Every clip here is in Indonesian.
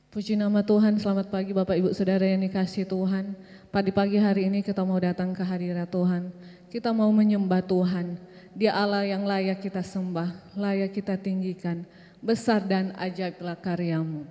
Puji nama Tuhan, selamat pagi Bapak Ibu Saudara yang dikasihi Tuhan. Pada pagi hari ini kita mau datang ke hadirat Tuhan. Kita mau menyembah Tuhan. Dia Allah yang layak kita sembah, layak kita tinggikan. Besar dan ajaiblah karyamu.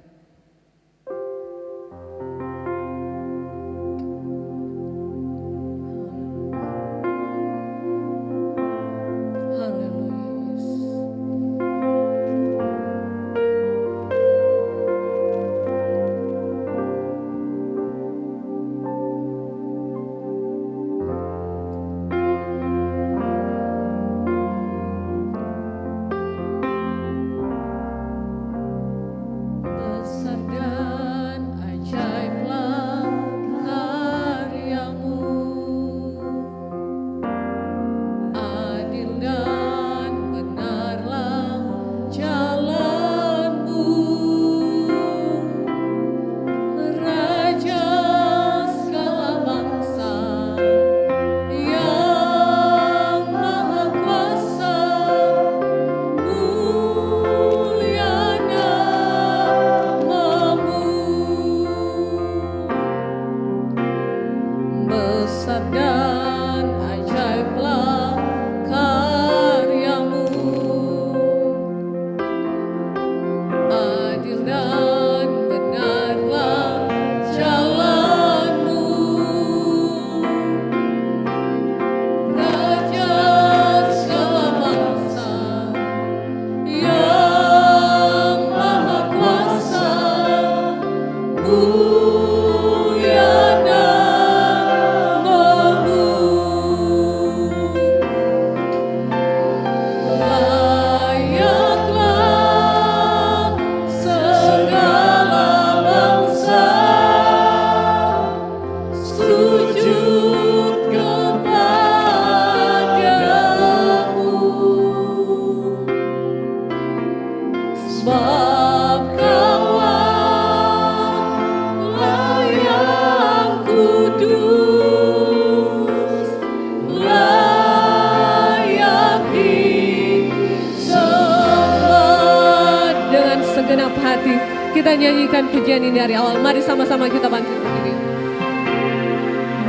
Kita nyanyikan pujian ini dari awal. Mari sama-sama kita bangkit berdiri.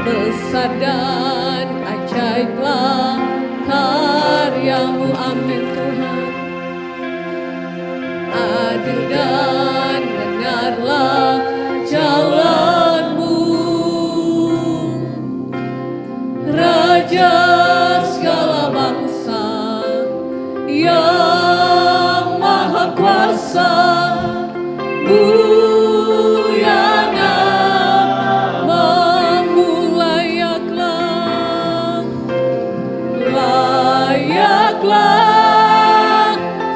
Besar dan ajaiblah karyamu, amin Tuhan. Adil dan benarlah jalanmu, Raja segala bangsa yang maha kuasa. Mulia namamu, layaklah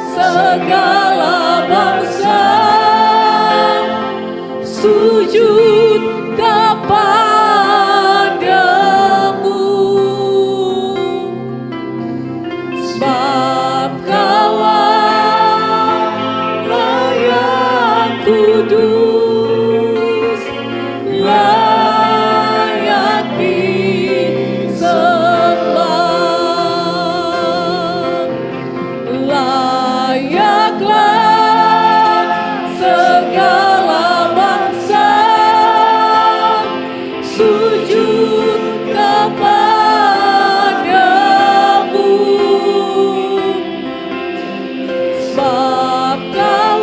segala bangsa sujud kepadamu, sebab Kau kudus, layak disembah. Layaklah segala bangsa sujud kepadamu, sebab Kau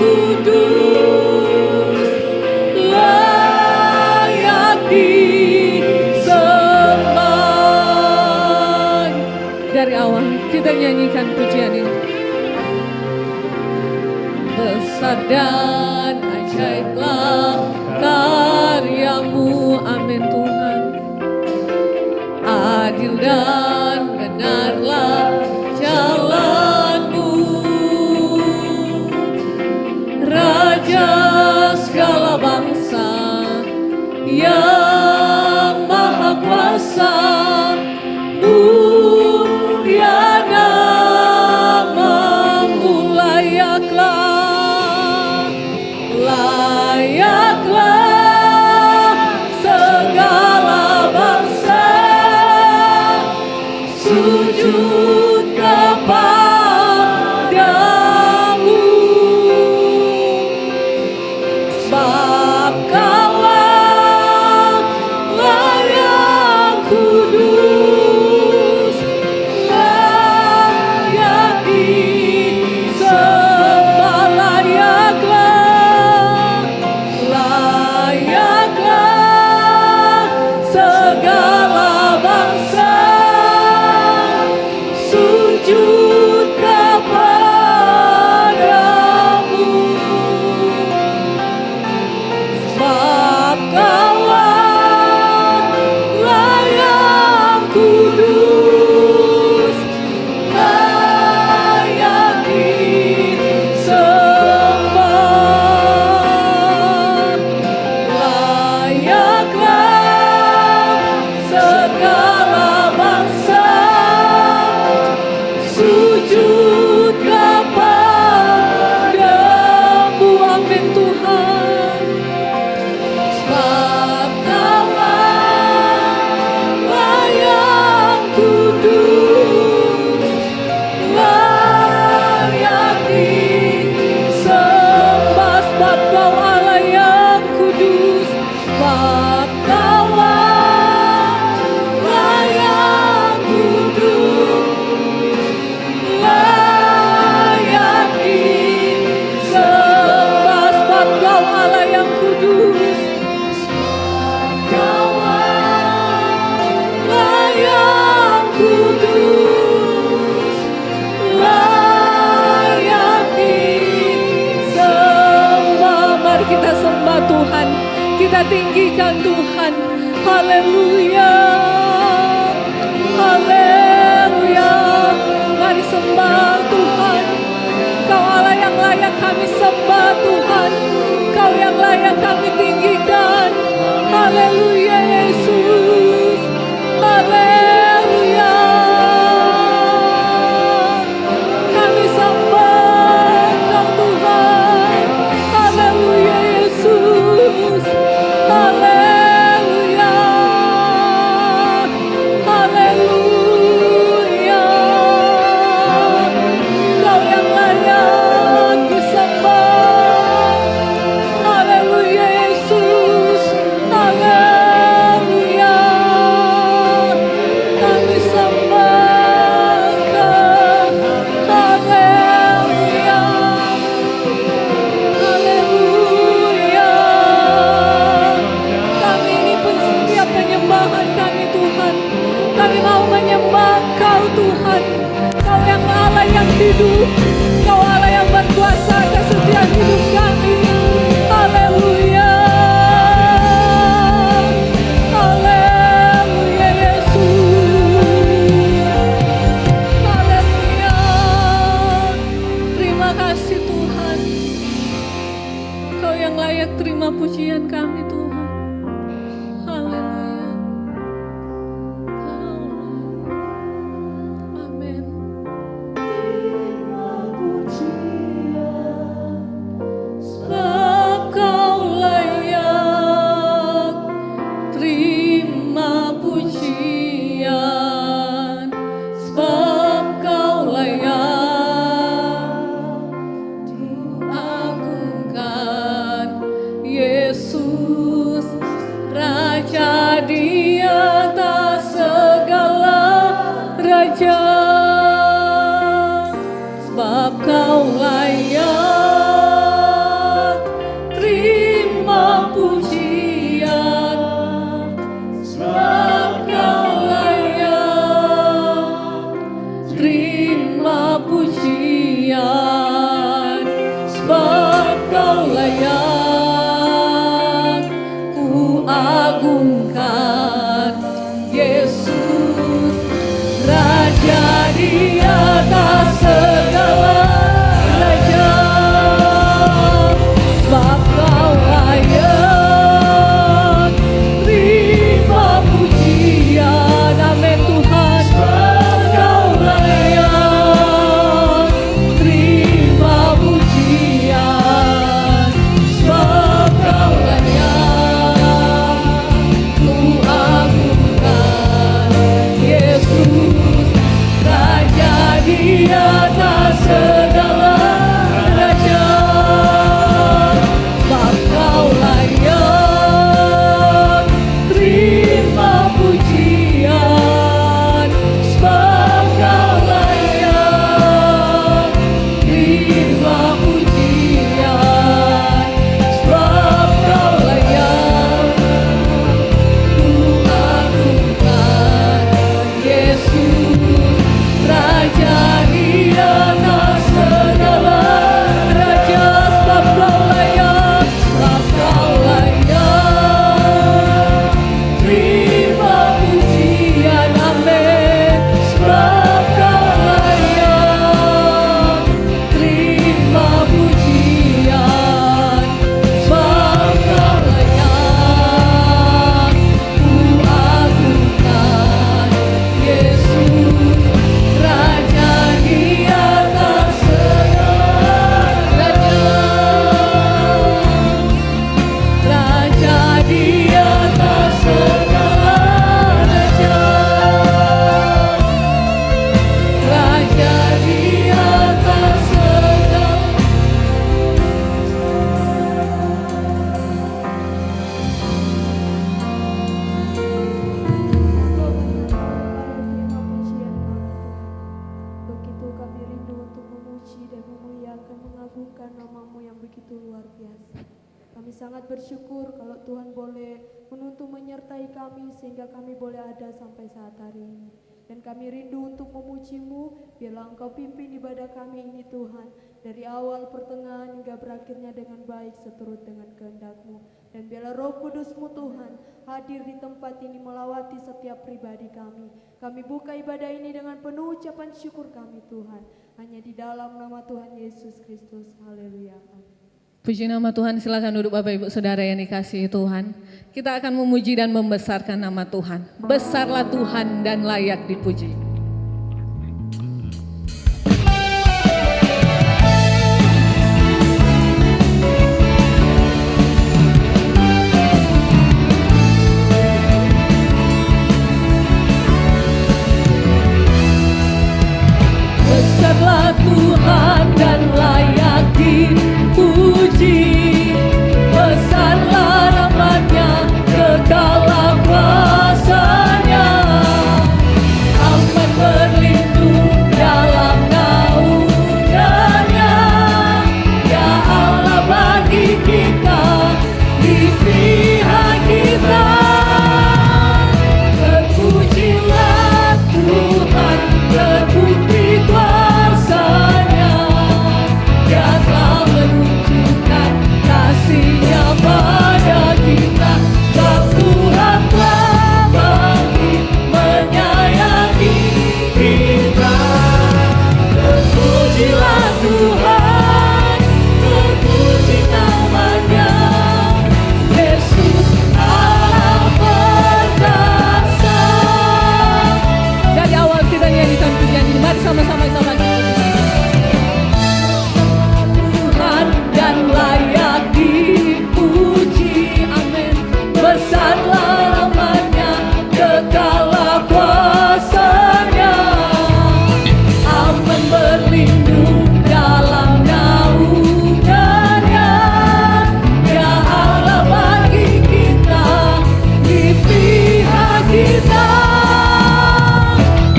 kudus, layak disembah. Dari awal kita nyanyikan pujian ini. Besar dan ajaiblah karyamu, amin Tuhan. Adil dan benarlah jalanmu, Raja segala bangsa yang maha kuasa. Mulia namamu, layaklah segala bangsa sujud kepadamu. kita tinggikan Tuhan. Haleluya, haleluya. Mari sembah Tuhan. Kau Allah yang layak kami sembah Tuhan. Kau yang layak kami tinggikan. Haleluya Yesus. Haleluya. Kami sembah Kau Tuhan. Haleluya Yesus. Haleluya. Haleluya. Kau yang layak disembah. Haleluya Yesus. Haleluya. Kami sembah Kau. Haleluya. Haleluya. Kami ini pun setiap penyembahan kami Tuhan. Kami mau menyembah Kau Tuhan. Kau yang Allah yang hidup. Kau Allah yang berkuasa atas setiap hidup kami. Haleluya. Haleluya Yesus. Haleluya. Terima kasih Tuhan. Kau yang layak terima pujian kami Tuhan. Haleluya. Amin. Sebab Kau layak terima pujian. Sebab Kau layak diagungkan. Yesus Raja di atas segala raja. Sebab Kau layak terima pujian. Sebab Kau layak terima pujian. Sebab Kau layak ku agungkan. Yesus Raja di atas segala raja. Sebab Kau layak terima pujian. Amin Tuhan. Sebab Kau layak terima pujian. Sebab Kau layak ku agungkan. Yesus Raja di atas segala raja. Sebab Kau layak terima pujian. Sebab Kau layak terima pujian. Sebab Kau layak ku agungkan. Yesus Raja di atas segala raja. Sebab Kau layak. Sebab Kau layak terima pujian. Amin. Sebab Kau layak terima pujian. Sebab Kau layak ku agungkan. Yesus Raja di atas segala raja. Raja di atas segala raja. Raja di atas segala. Begitu kami rindu untuk memuji dan memuliakan, mengagungkan nama-Mu yang begitu luar biasa. Kami sangat bersyukur kalau Tuhan boleh menuntun menyertai kami sehingga kami boleh ada sampai saat hari ini. Dan kami rindu untuk memuji-Mu, biarlah Engkau pimpin ibadah kami ini Tuhan. dari awal, pertengahan, hingga berakhirnya dengan baik seturut dengan kehendak-Mu. Dan biarlah Roh Kudus-Mu Tuhan hadir di tempat ini melawati setiap pribadi kami. Kami buka ibadah ini dengan penuh ucapan syukur kami Tuhan. Hanya di dalam nama Tuhan Yesus Kristus. Haleluya. Amin. Puji nama Tuhan, silakan duduk Bapak Ibu Saudara yang dikasihi Tuhan. Kita akan memuji dan membesarkan nama Tuhan. Besarlah Tuhan dan layak dipuji. Besarlah Tuhan dan layak dipuji. Besarlah namanya, kekalah kuasanya. Aman berlindung dalam naungannya. Ya Allah bagi kita, di pihak kita. Terpujilah Tuhan, terbukti kuasanya. Dia telah menunjukkan kasih-Nya pada kita. Sebab Tuhan telah bagi menyayangi kita. Terpujilah Tuhan, terpuji namanya. Yesus Allah perkasa. Dari awal kita nyanyikan pujian ini, mari sama-sama kita bagi. Tuhan dan layak dipuji, amin. Besarlah namanya, kekalah kuasanya. Aman berlindung dalam naungannya. Ya Allah bagi kita, di pihak kita.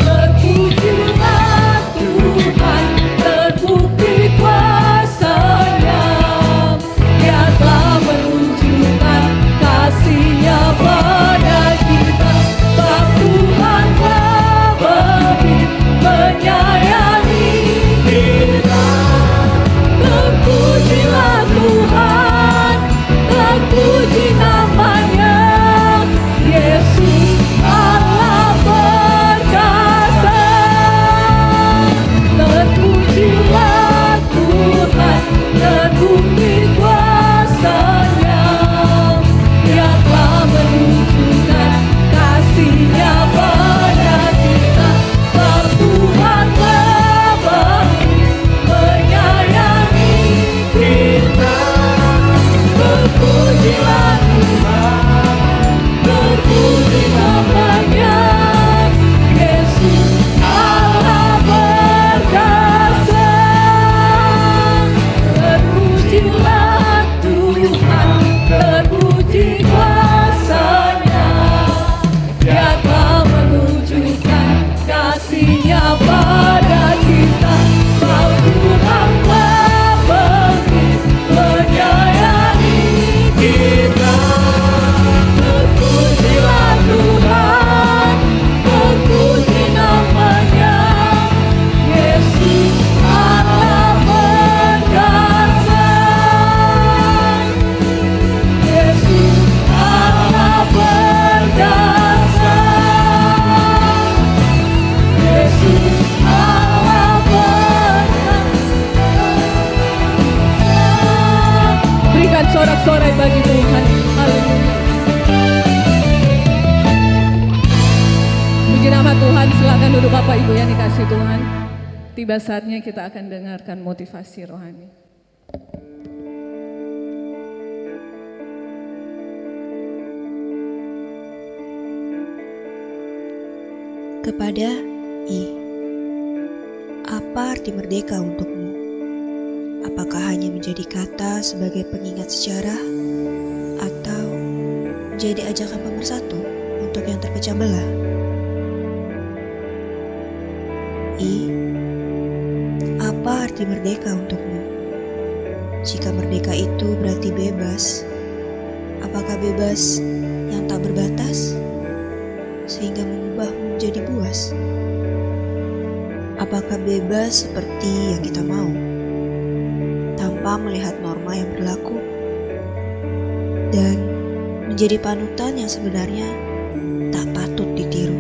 Terpujilah Tuhan, terbukti kuasanya. Dia telah menunjukkan kasih-Nya pada kita. Sebab Tuhan telah bagi menyayangi kita. Terpujilah Tuhan, terpuji namanya. Yesus Allah perkasa. Terpujilah Tuhan, terbukti kuasanya. Dia telah menunjukkan kasih-Nya pada kita. Sebab Tuhan telah bagi menyayangi kita. Terpujilah Tuhan, terpuji namanya. Yesus Allah perkasa. Terpujilah Tuhan, terpuji kuasanya. Dia telah menunjukkan kasih-Nya pada kita. Sebab Tuhan telah bagi menyayangi kita. Terpujilah Tuhan, terpuji namanya. Yesus Allah perkasa. Yesus Allah perkasa. Yesus Allah perkasa. Berikan sorak-sorai bagi Tuhan. Haleluya. Puji nama Tuhan, silakan duduk Bapak Ibu yang dikasihi Tuhan. Tiba saatnya kita akan dengarkan motivasi rohani. Kepada I. Apa arti merdeka untukmu? Apakah hanya menjadi kata sebagai pengingat sejarah, atau menjadi ajakan pemersatu untuk yang terpecah belah? I. Apa arti merdeka untukmu? Jika merdeka itu berarti bebas, apakah bebas yang tak berbatas, sehingga mengubahmu menjadi buas? Apakah bebas seperti yang kita mau? tanpa melihat norma yang berlaku, dan menjadi panutan yang sebenarnya tak patut ditiru.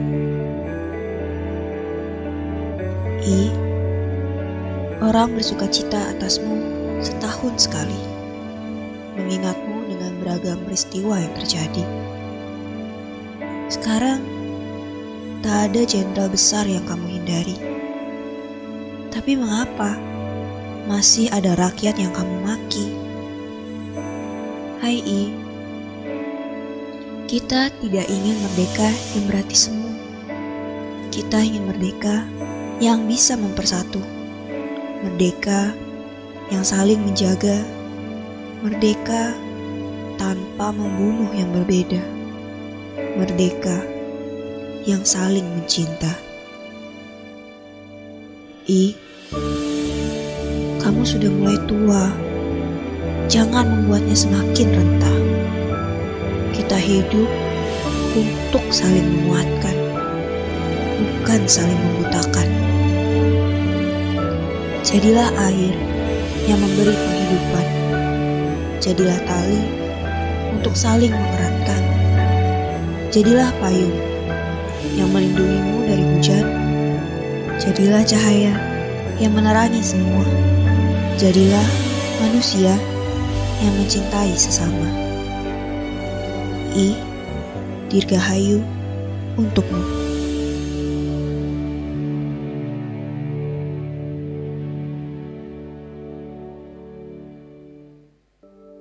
Orang bersuka cita atasmu setahun sekali, mengingatmu dengan beragam peristiwa yang terjadi. Sekarang, tak ada jenderal besar yang kamu hindari. Tapi mengapa masih ada rakyat yang kamu maki? Hai kita tidak ingin merdeka yang berarti semu. Kita ingin merdeka yang bisa mempersatu. Merdeka yang saling menjaga. Merdeka tanpa membunuh yang berbeda. Merdeka yang saling mencinta. Kamu sudah mulai tua. Jangan membuatnya semakin rentah. Kita hidup untuk saling menguatkan, bukan saling membutakan. Jadilah air yang memberi penghidupan. Jadilah tali untuk saling mengeratkan. Jadilah payung yang melindungimu dari hujan. Jadilah cahaya yang menerangi semua. Jadilah manusia yang mencintai sesama. Dirgahayu untukmu.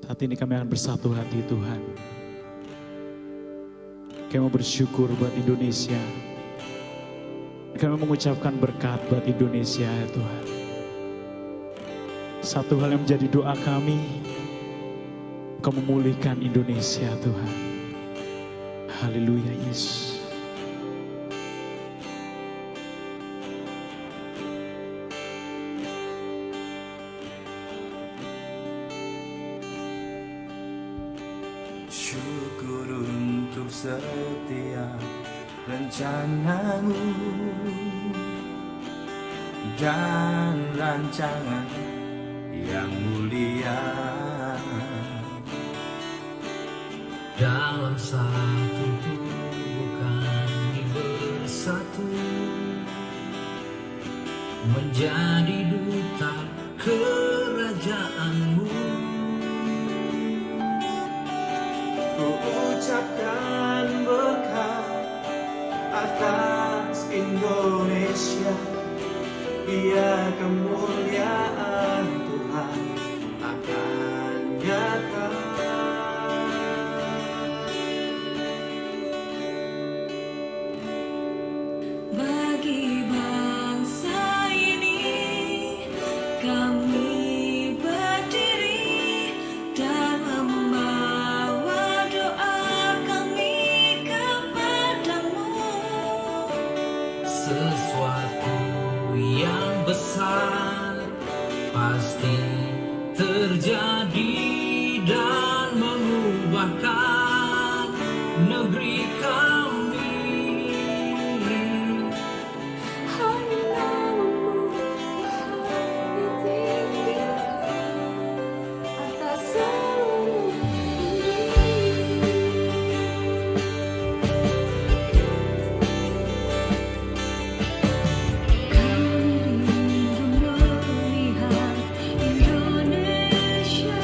Saat ini kami akan bersatu hati Tuhan. Kami mau bersyukur buat Indonesia. Kami mengucapkan berkat buat Indonesia ya Tuhan. Satu hal yang menjadi doa kami, Kau memulihkan Indonesia Tuhan. Haleluya Yesus. Syukur untuk setiap rencanamu dan rancangan yang mulia dalam satu tubuh kami bersatu menjadi duta kerajaanmu. Ku ucapkan berkat atas Indonesia, biar kemuliaan Tuhan akan nyata. Bagi bangsa ini kami berdiri dan membawa doa kami kepadamu. Sesuatu yang besar pasti terjadi dan mengubahkan negeri kami. Hanya namamu yang tinggi atas seluruh kami rindu melihat Indonesia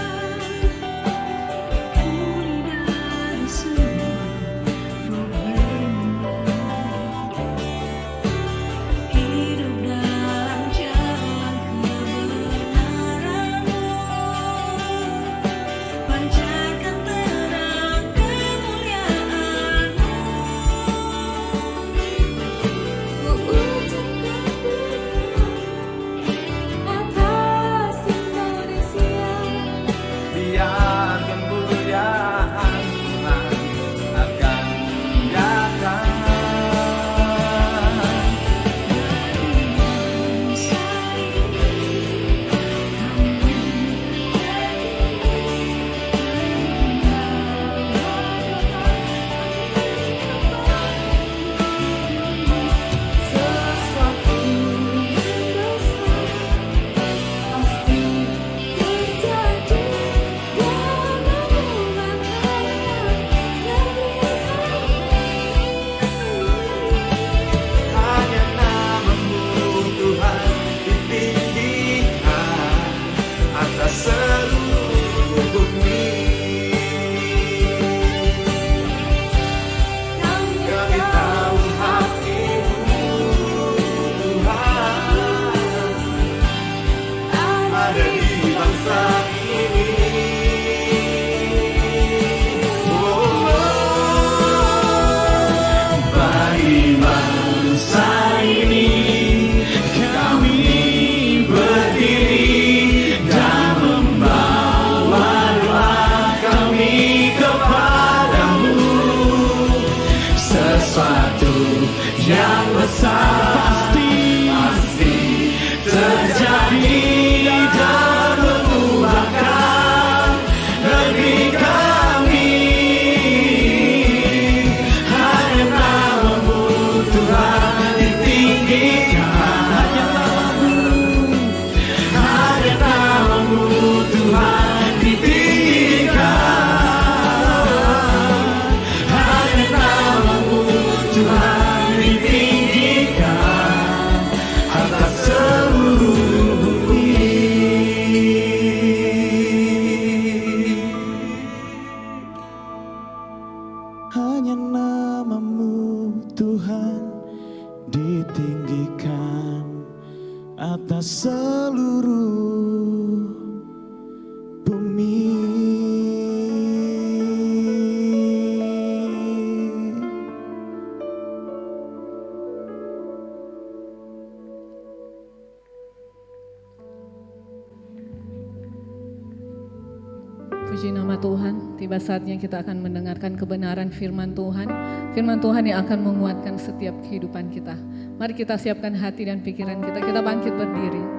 Puji nama Tuhan, tiba saatnya kita akan mendengarkan kebenaran firman Tuhan. Firman Tuhan yang akan menguatkan setiap kehidupan kita. Mari kita siapkan hati dan pikiran kita bangkit berdiri.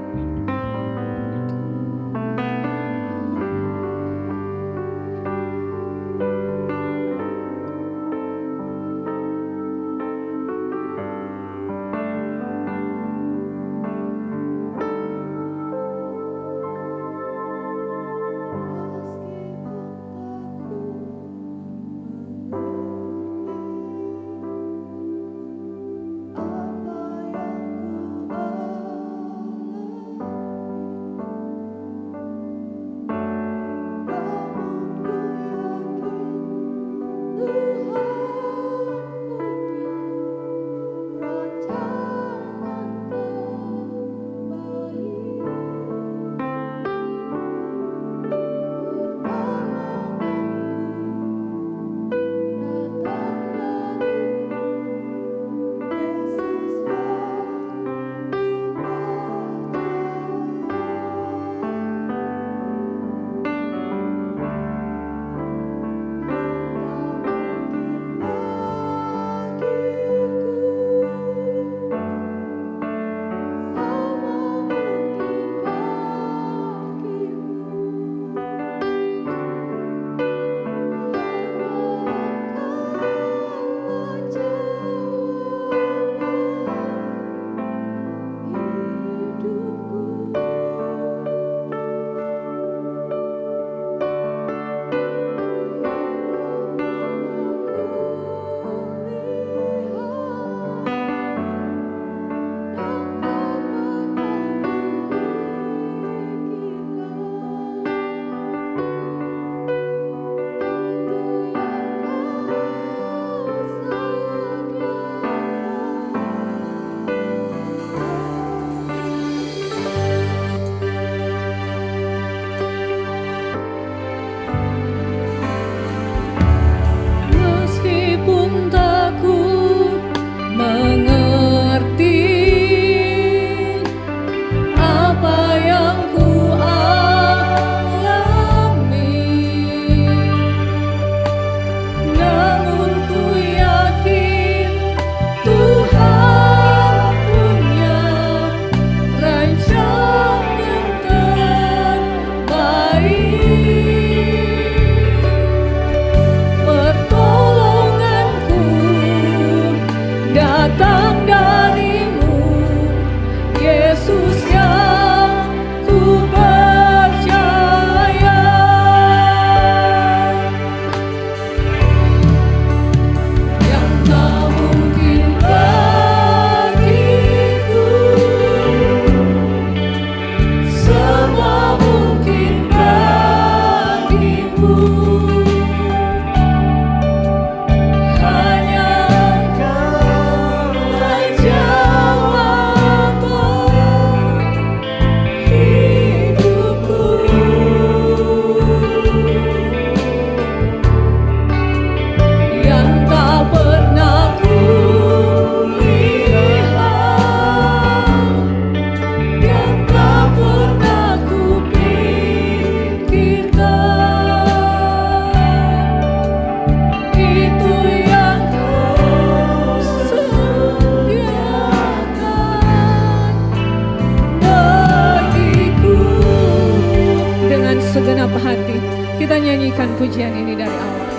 Segenap hati kita nyanyikan pujian ini dari awal.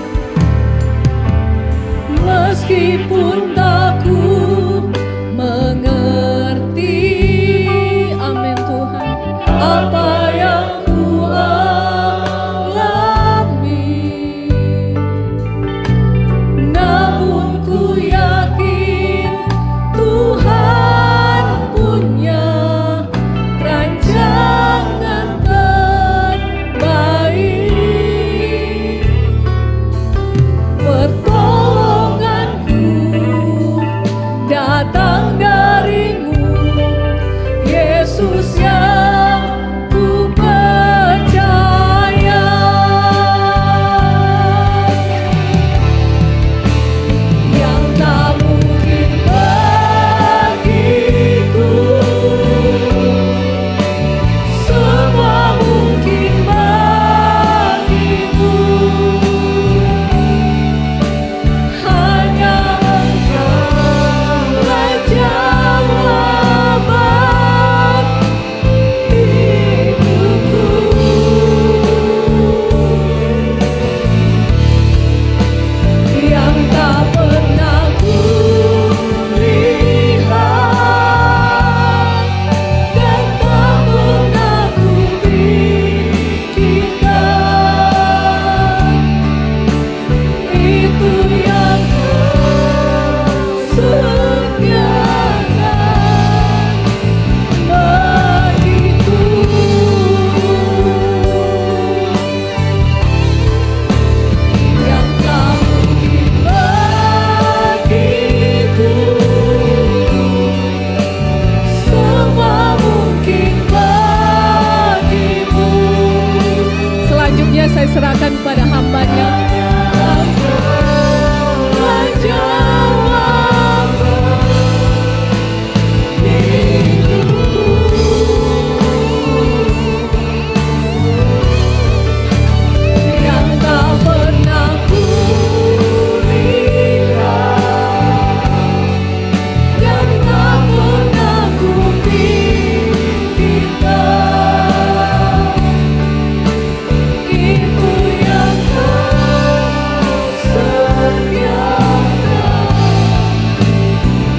Meskipun tak ku mengerti, amin Tuhan, apa yang ku alami, namun ku yakin Tuhan punya rancangan pertolonganku saya serahkan kepada hamba-Nya. Engkau menjawab hidupku. Yang tak pernah kulihat, yang tak pernah kupikirkan, itu yang Kau sediakan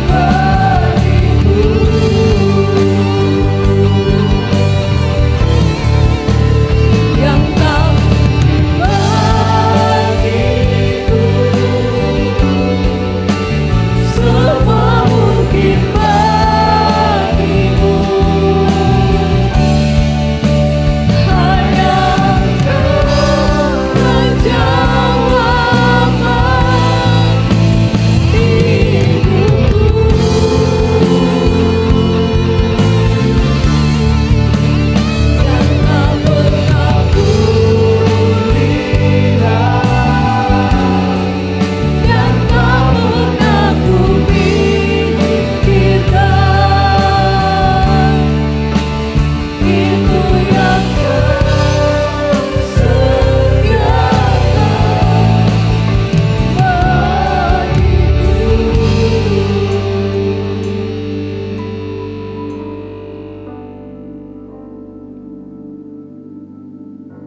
bagiku. Yang tak bagiku, semua mungkin bagimu. Hanya Kau menjawab hidupku. Yang tak pernah kulihat, yang tak pernah kupikirkan, itu yang Kau sediakan bagiku.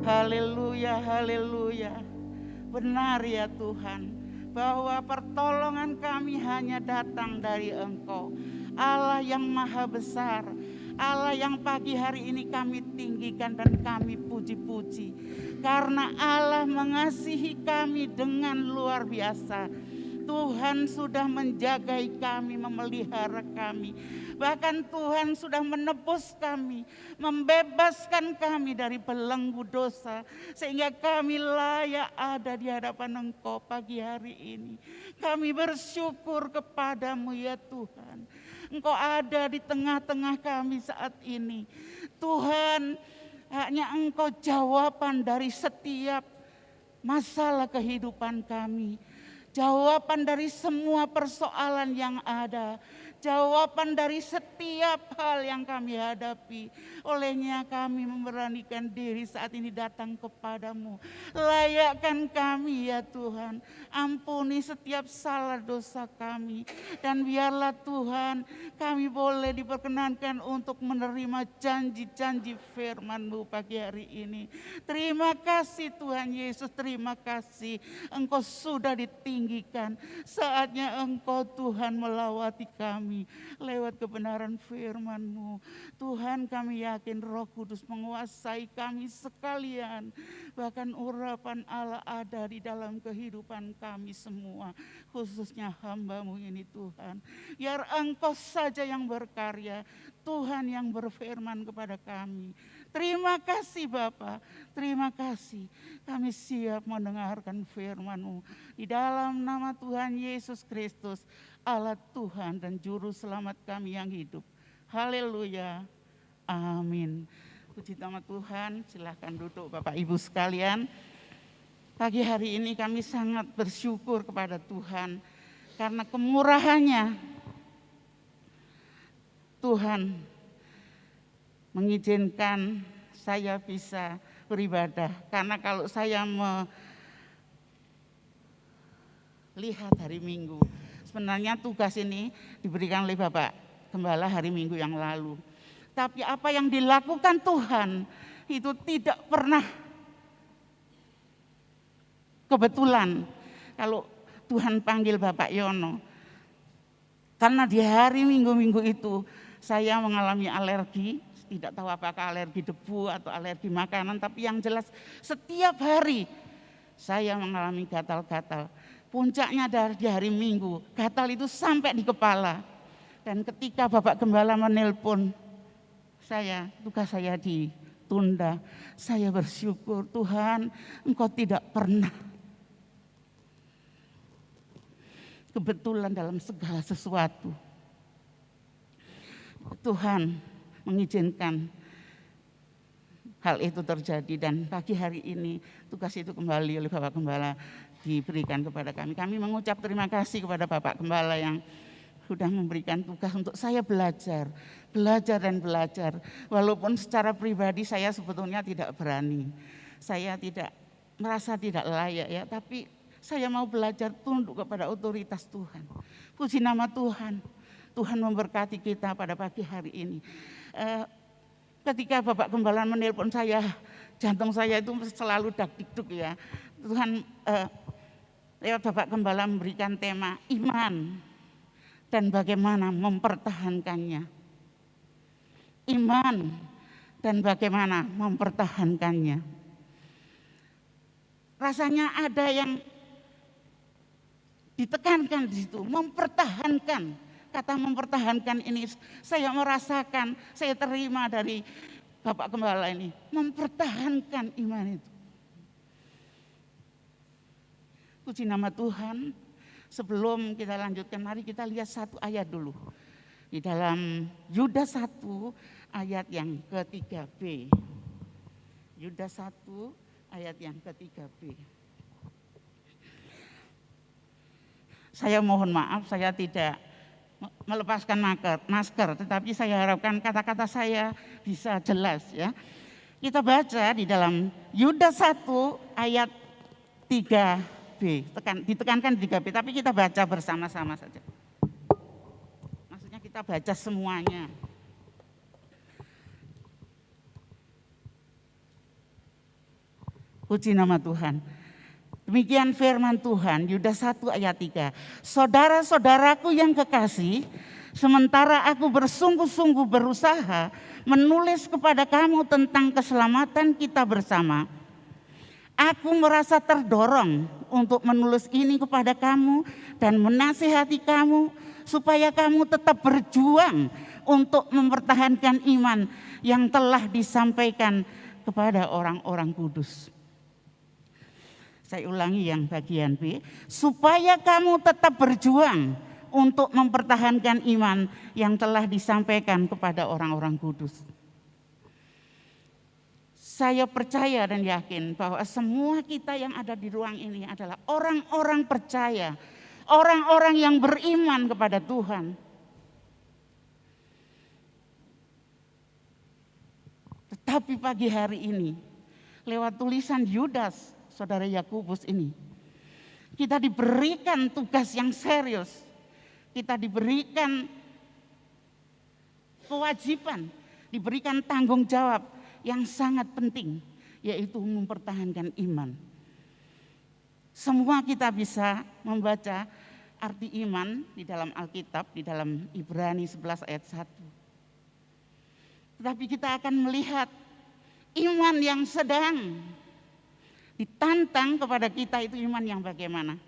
Haleluya, haleluya. Benar ya Tuhan, bahwa pertolongan kami hanya datang dari Engkau, Allah yang maha besar, Allah yang pagi hari ini kami tinggikan dan kami puji-puji. Karena Allah mengasihi kami dengan luar biasa. Tuhan sudah menjagai kami, memelihara kami. Bahkan Tuhan sudah menebus kami, membebaskan kami dari belenggu dosa. Sehingga kami layak ada di hadapan Engkau pagi hari ini. Kami bersyukur kepadamu ya Tuhan. Engkau ada di tengah-tengah kami saat ini. Tuhan, hanya Engkau jawaban dari setiap masalah kehidupan kami. Jawaban dari semua persoalan yang ada. Jawaban dari setiap hal yang kami hadapi. Olehnya kami memberanikan diri saat ini datang kepadamu. Layakkan kami ya Tuhan. Ampuni setiap salah dosa kami. Dan biarlah Tuhan, kami boleh diperkenankan untuk menerima janji-janji firman-Mu pagi hari ini. Terima kasih Tuhan Yesus, terima kasih. Engkau sudah ditinggikan. Saatnya Engkau Tuhan melawati kami lewat kebenaran firman-Mu. Tuhan, kami yakin Roh Kudus menguasai kami sekalian. Bahkan urapan Allah ada di dalam kehidupan kami semua. Khususnya hamba-Mu ini Tuhan. Biar Engkau saja yang berkarya. Tuhan yang berfirman kepada kami. Terima kasih Bapa, terima kasih. Kami siap mendengarkan firman-Mu. Di dalam nama Tuhan Yesus Kristus, Allah Tuhan dan Juru Selamat kami yang hidup. Haleluya, amin. Puji nama Tuhan, silahkan duduk Bapak Ibu sekalian. Pagi hari ini kami sangat bersyukur kepada Tuhan. Karena kemurahannya, Tuhan mengizinkan saya bisa beribadah. Karena kalau saya melihat hari Minggu, sebenarnya tugas ini diberikan oleh Bapak Gembala hari Minggu yang lalu. Tapi apa yang dilakukan Tuhan itu tidak pernah kebetulan. Kalau Tuhan panggil Bapak Yono, karena di hari Minggu-Minggu itu saya mengalami alergi, tidak tahu apakah alergi debu atau alergi makanan, tapi yang jelas setiap hari saya mengalami gatal-gatal. Puncaknya di hari Minggu, gatal itu sampai di kepala. Dan ketika Bapak Gembala menelpon saya, tugas saya ditunda. Saya bersyukur, Tuhan, Engkau tidak pernah kebetulan dalam segala sesuatu. Tuhan mengizinkan hal itu terjadi, dan pagi hari ini tugas itu kembali oleh Bapak Gembala diberikan kepada kami. Kami mengucap terima kasih kepada Bapak Gembala yang sudah memberikan tugas untuk saya belajar dan belajar. Walaupun secara pribadi saya sebetulnya tidak berani, saya tidak merasa tidak layak ya, tapi saya mau belajar tunduk kepada otoritas Tuhan. Puji nama Tuhan. Tuhan memberkati kita pada pagi hari ini. Ketika Bapak Gembala menelpon saya, jantung saya itu selalu dak-dikduk ya. Tuhan lewat Bapak Gembala memberikan tema iman dan bagaimana mempertahankannya. Iman dan bagaimana mempertahankannya. Rasanya ada yang ditekankan di situ, mempertahankan. Kata mempertahankan ini saya merasakan, saya terima dari Bapak Gembala ini, mempertahankan iman itu. Puji nama Tuhan. Sebelum kita lanjutkan, mari kita lihat satu ayat dulu. Di dalam Yudas 1 ayat yang ke-3b. Yudas 1 ayat yang ke-3b. Saya mohon maaf, saya tidak melepaskan masker, tetapi saya harapkan kata-kata saya bisa jelas ya. Kita baca di dalam Yudas 1 ayat 3b, ditekankan 3b, tapi kita baca bersama-sama saja. Maksudnya kita baca semuanya. Puji nama Tuhan. Demikian firman Tuhan, Yudas 1 ayat 3. Saudara-saudaraku yang kekasih, sementara aku bersungguh-sungguh berusaha menulis kepada kamu tentang keselamatan kita bersama, aku merasa terdorong untuk menulis ini kepada kamu dan menasihati kamu supaya kamu tetap berjuang untuk mempertahankan iman yang telah disampaikan kepada orang-orang kudus. Saya ulangi yang bagian B, supaya kamu tetap berjuang untuk mempertahankan iman yang telah disampaikan kepada orang-orang kudus. Saya percaya dan yakin bahwa semua kita yang ada di ruang ini adalah orang-orang percaya, orang-orang yang beriman kepada Tuhan. Tetapi pagi hari ini, lewat tulisan Yudas, Saudara Yakobus ini, kita diberikan tugas yang serius, kita diberikan kewajiban, diberikan tanggung jawab yang sangat penting, yaitu mempertahankan iman. Semua kita bisa membaca arti iman di dalam Alkitab, di dalam Ibrani 11 ayat 1. Tetapi kita akan melihat iman yang sedang ditantang kepada kita itu iman yang bagaimana.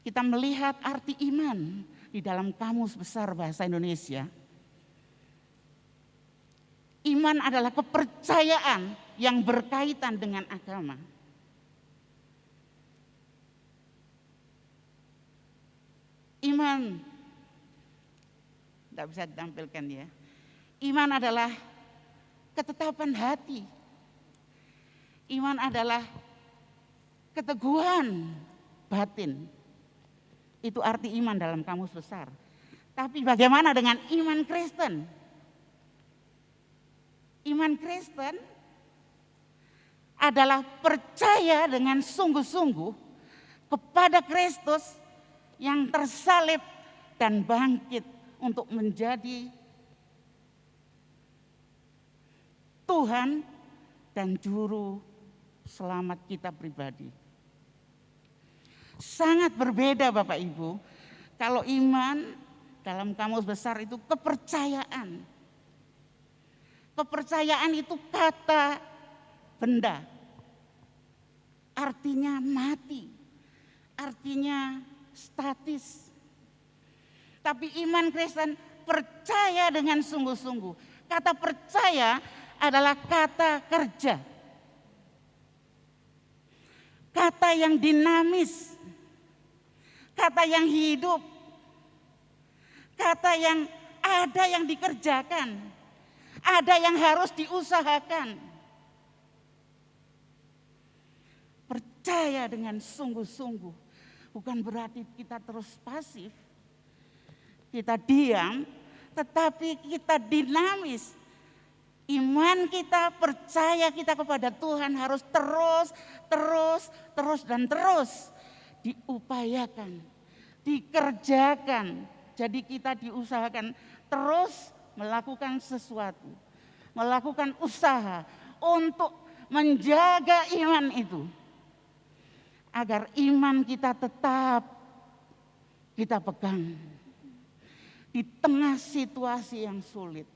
Kita melihat arti iman di dalam Kamus Besar Bahasa Indonesia. Iman adalah kepercayaan yang berkaitan dengan agama. Iman, tidak bisa ditampilkan ya. Iman adalah ketetapan hati. Iman adalah keteguhan batin. Itu arti iman dalam Kamus Besar. Tapi bagaimana dengan iman Kristen? Iman Kristen adalah percaya dengan sungguh-sungguh kepada Kristus yang tersalib dan bangkit untuk menjadi Tuhan dan Juru Selamat kita pribadi. Sangat berbeda Bapak Ibu. Kalau iman dalam Kamus Besar itu kepercayaan. Kepercayaan itu kata benda. Artinya mati. Artinya statis. Tapi iman Kristen percaya dengan sungguh-sungguh. Kata percaya adalah kata kerja. Kata yang dinamis, kata yang hidup, kata yang ada yang dikerjakan. Ada yang harus diusahakan. Percaya dengan sungguh-sungguh. Bukan berarti kita terus pasif. Kita diam, tetapi kita dinamis. Iman kita, percaya kita kepada Tuhan harus terus diupayakan, dikerjakan. Jadi kita diusahakan terus melakukan sesuatu, melakukan usaha untuk menjaga iman itu. Agar iman kita tetap kita pegang di tengah situasi yang sulit.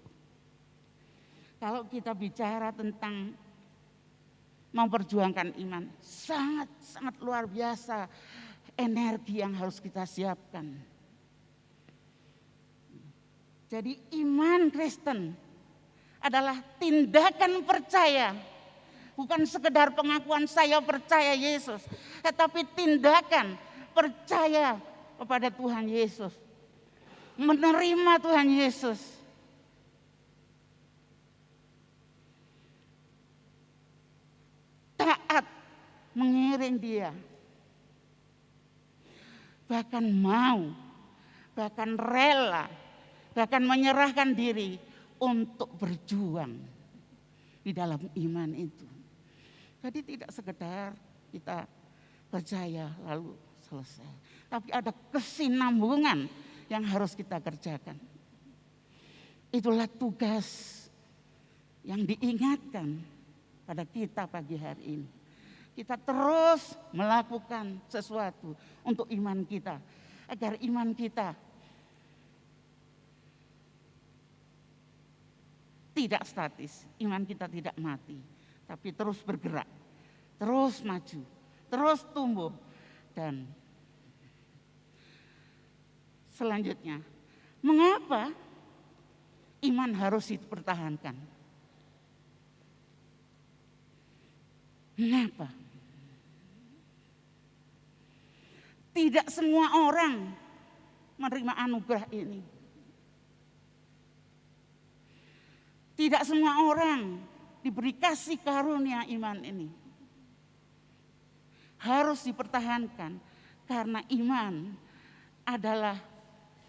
Kalau kita bicara tentang memperjuangkan iman, sangat luar biasa energi yang harus kita siapkan. Jadi iman Kristen adalah tindakan percaya, bukan sekedar pengakuan saya percaya Yesus, tetapi tindakan percaya kepada Tuhan Yesus, menerima Tuhan Yesus. Taat mengiring dia. Bahkan mau, bahkan rela, bahkan menyerahkan diri untuk berjuang di dalam iman itu. Jadi tidak sekedar kita percaya lalu selesai. Tapi ada kesinambungan yang harus kita kerjakan. Itulah tugas yang diingatkan pada kita pagi hari ini. Kita terus melakukan sesuatu untuk iman kita. Agar iman kita tidak statis, iman kita tidak mati. Tapi terus bergerak, terus maju, terus tumbuh. Dan selanjutnya, mengapa iman harus dipertahankan? Mengapa? Tidak semua orang menerima anugerah ini. Tidak semua orang diberi kasih karunia iman ini. Harus dipertahankan karena iman adalah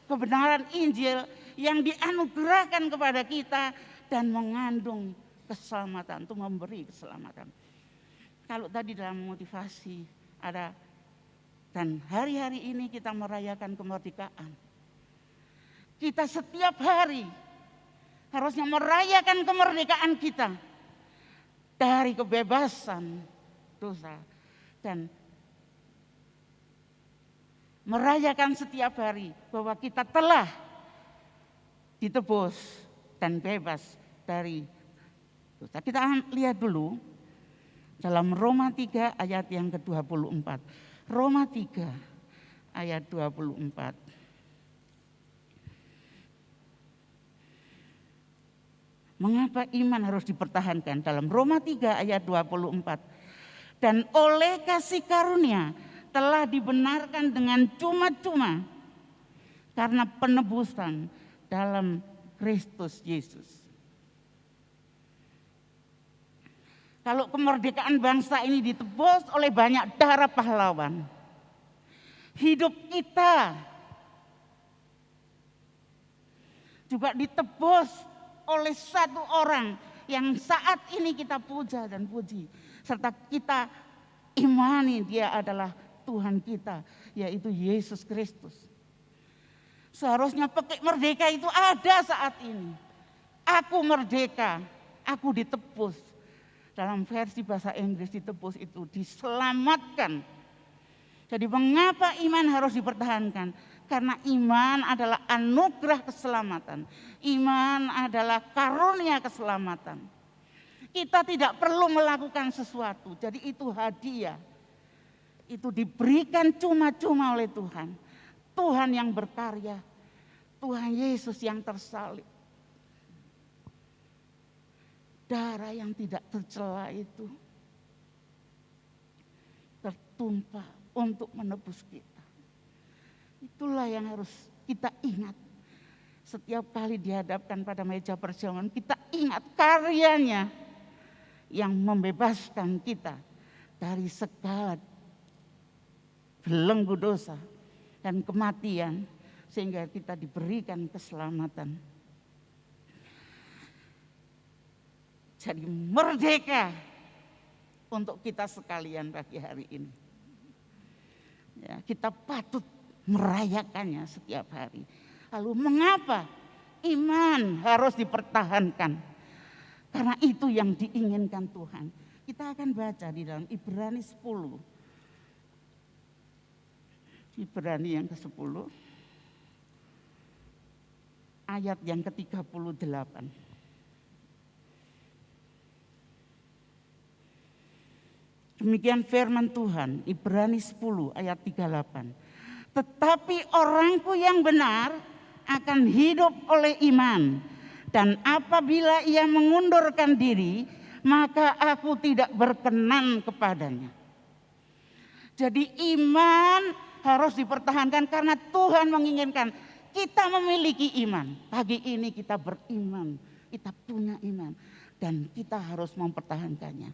kebenaran Injil yang dianugerahkan kepada kita dan mengandung keselamatan, untuk memberi keselamatan. Kalau tadi dalam motivasi ada, dan hari-hari ini kita merayakan kemerdekaan. Kita setiap hari harusnya merayakan kemerdekaan kita dari kebebasan dosa. Dan merayakan setiap hari bahwa kita telah ditebus dan bebas dari dosa. Kita lihat dulu dalam Roma 3 ayat yang ke-24. Roma 3 ayat 24. Mengapa iman harus dipertahankan? Dalam Roma 3 ayat 24. Dan oleh kasih karunia telah dibenarkan dengan cuma-cuma karena penebusan dalam Kristus Yesus. Kalau kemerdekaan bangsa ini ditebus oleh banyak darah pahlawan, hidup kita juga ditebus oleh satu orang yang saat ini kita puja dan puji, serta kita imani dia adalah Tuhan kita, yaitu Yesus Kristus. Seharusnya petik merdeka itu ada saat ini. Aku merdeka, aku ditebus. Dalam versi bahasa Inggris ditebus itu diselamatkan. Jadi mengapa iman harus dipertahankan? Karena iman adalah anugerah keselamatan. Iman adalah karunia keselamatan. Kita tidak perlu melakukan sesuatu. Jadi itu hadiah. Itu diberikan cuma-cuma oleh Tuhan. Tuhan yang berkarya. Tuhan Yesus yang tersalib. Darah yang tidak tercela itu tertumpah untuk menebus kita. Itulah yang harus kita ingat. Setiap kali dihadapkan pada meja perjamuan, kita ingat karyanya yang membebaskan kita dari segala belenggu dosa dan kematian, sehingga kita diberikan keselamatan. Jadi merdeka untuk kita sekalian pagi hari ini. Ya, kita patut merayakannya setiap hari. Lalu mengapa iman harus dipertahankan? Karena itu yang diinginkan Tuhan. Kita akan baca di dalam Ibrani 10. Ibrani yang ke-10. Ayat yang ke-38. Demikian firman Tuhan, Ibrani 10 ayat 38. Tetapi orangku yang benar akan hidup oleh iman. Dan apabila ia mengundurkan diri, maka aku tidak berkenan kepadanya. Jadi iman harus dipertahankan karena Tuhan menginginkan kita memiliki iman. Pagi ini kita beriman, kita punya iman. Dan kita harus mempertahankannya.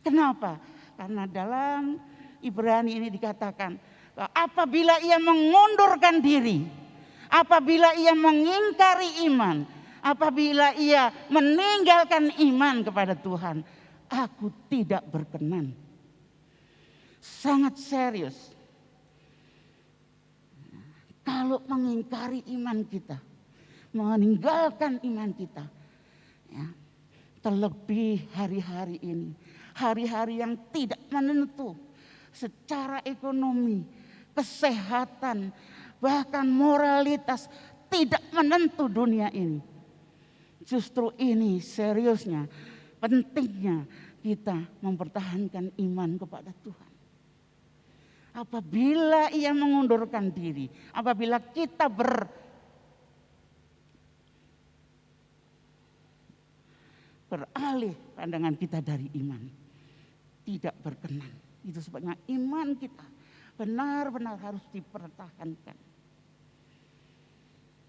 Kenapa? Karena dalam Ibrani ini dikatakan, apabila ia mengundurkan diri, apabila ia mengingkari iman, apabila ia meninggalkan iman kepada Tuhan, aku tidak berkenan. Sangat serius. Kalau mengingkari iman kita, meninggalkan iman kita, ya, terlebih hari-hari ini, hari-hari yang tidak menentu secara ekonomi, kesehatan, bahkan moralitas tidak menentu dunia ini. Justru ini seriusnya, pentingnya kita mempertahankan iman kepada Tuhan. Apabila ia mengundurkan diri, apabila kita beralih pandangan kita dari iman, tidak berkenan. Itu sebabnya iman kita benar-benar harus dipertahankan.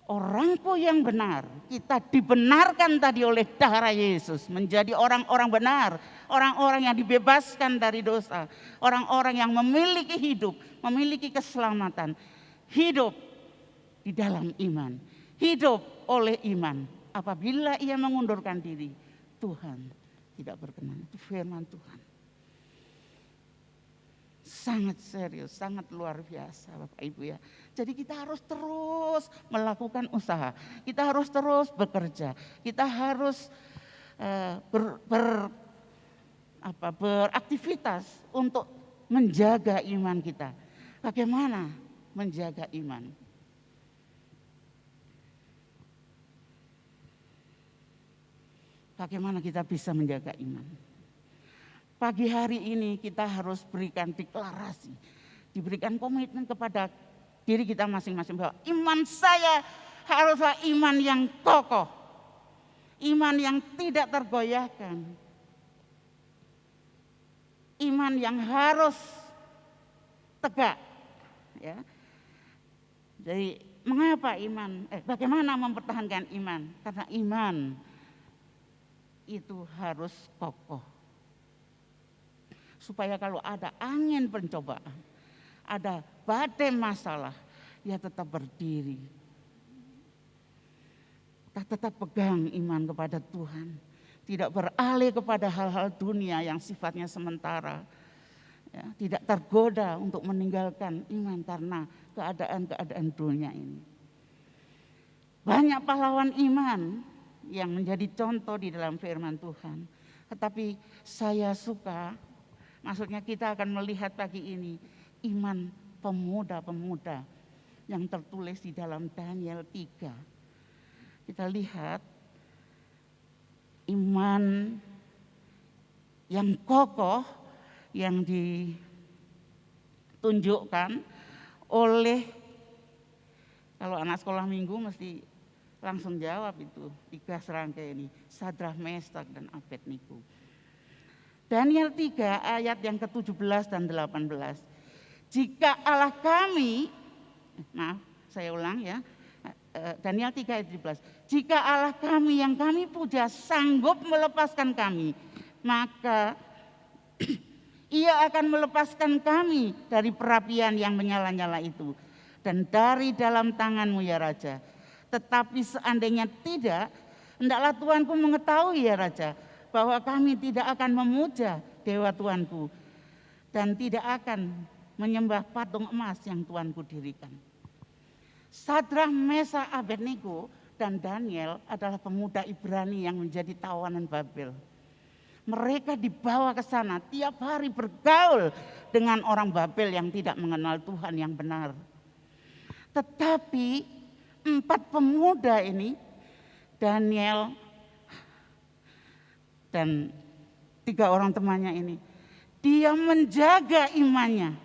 Orangku yang benar, kita dibenarkan tadi oleh darah Yesus menjadi orang-orang benar, orang-orang yang dibebaskan dari dosa, orang-orang yang memiliki hidup, memiliki keselamatan, hidup di dalam iman, hidup oleh iman. Apabila ia mengundurkan diri, Tuhan tidak berkenan. Itu firman Tuhan. Sangat serius, sangat luar biasa Bapak Ibu ya. Jadi kita harus terus melakukan usaha. Kita harus terus bekerja. Kita harus beraktivitas untuk menjaga iman kita. Bagaimana menjaga iman? Bagaimana kita bisa menjaga iman? Pagi hari ini kita harus berikan deklarasi, diberikan komitmen kepada diri kita masing-masing bahwa iman saya haruslah iman yang kokoh, iman yang tidak tergoyahkan, iman yang harus tegak. Ya. Jadi mengapa iman? Bagaimana mempertahankan iman? Karena iman itu harus kokoh. Supaya kalau ada angin pencobaan, ada badai masalah, ya tetap berdiri. Kita tetap pegang iman kepada Tuhan. Tidak beralih kepada hal-hal dunia yang sifatnya sementara. Ya, tidak tergoda untuk meninggalkan iman karena keadaan-keadaan dunia ini. Banyak pahlawan iman yang menjadi contoh di dalam firman Tuhan. Tetapi saya suka, maksudnya kita akan melihat pagi ini iman pemuda-pemuda yang tertulis di dalam Daniel 3. Kita lihat iman yang kokoh yang ditunjukkan oleh, kalau anak sekolah minggu mesti langsung jawab itu 3 serangkai ini, Sadrah, Meshak dan Abednego. Daniel 3 ayat yang ke-17 dan 18. Jika Allah kami, maaf saya ulang ya, Daniel 3 ayat 17. Jika Allah kami yang kami puja sanggup melepaskan kami, maka Ia akan melepaskan kami dari perapian yang menyala-nyala itu dan dari dalam tangan-Mu ya Raja. Tetapi seandainya tidak, hendaklah Tuanku mengetahui ya Raja, bahwa kami tidak akan memuja dewa Tuanku dan tidak akan menyembah patung emas yang Tuanku dirikan. Sadrah, Mesakh, Abednego dan Daniel adalah pemuda Ibrani yang menjadi tawanan Babel. Mereka dibawa ke sana tiap hari bergaul dengan orang Babel yang tidak mengenal Tuhan yang benar. Tetapi 4 pemuda ini, Daniel dan 3 orang temannya ini, dia menjaga imannya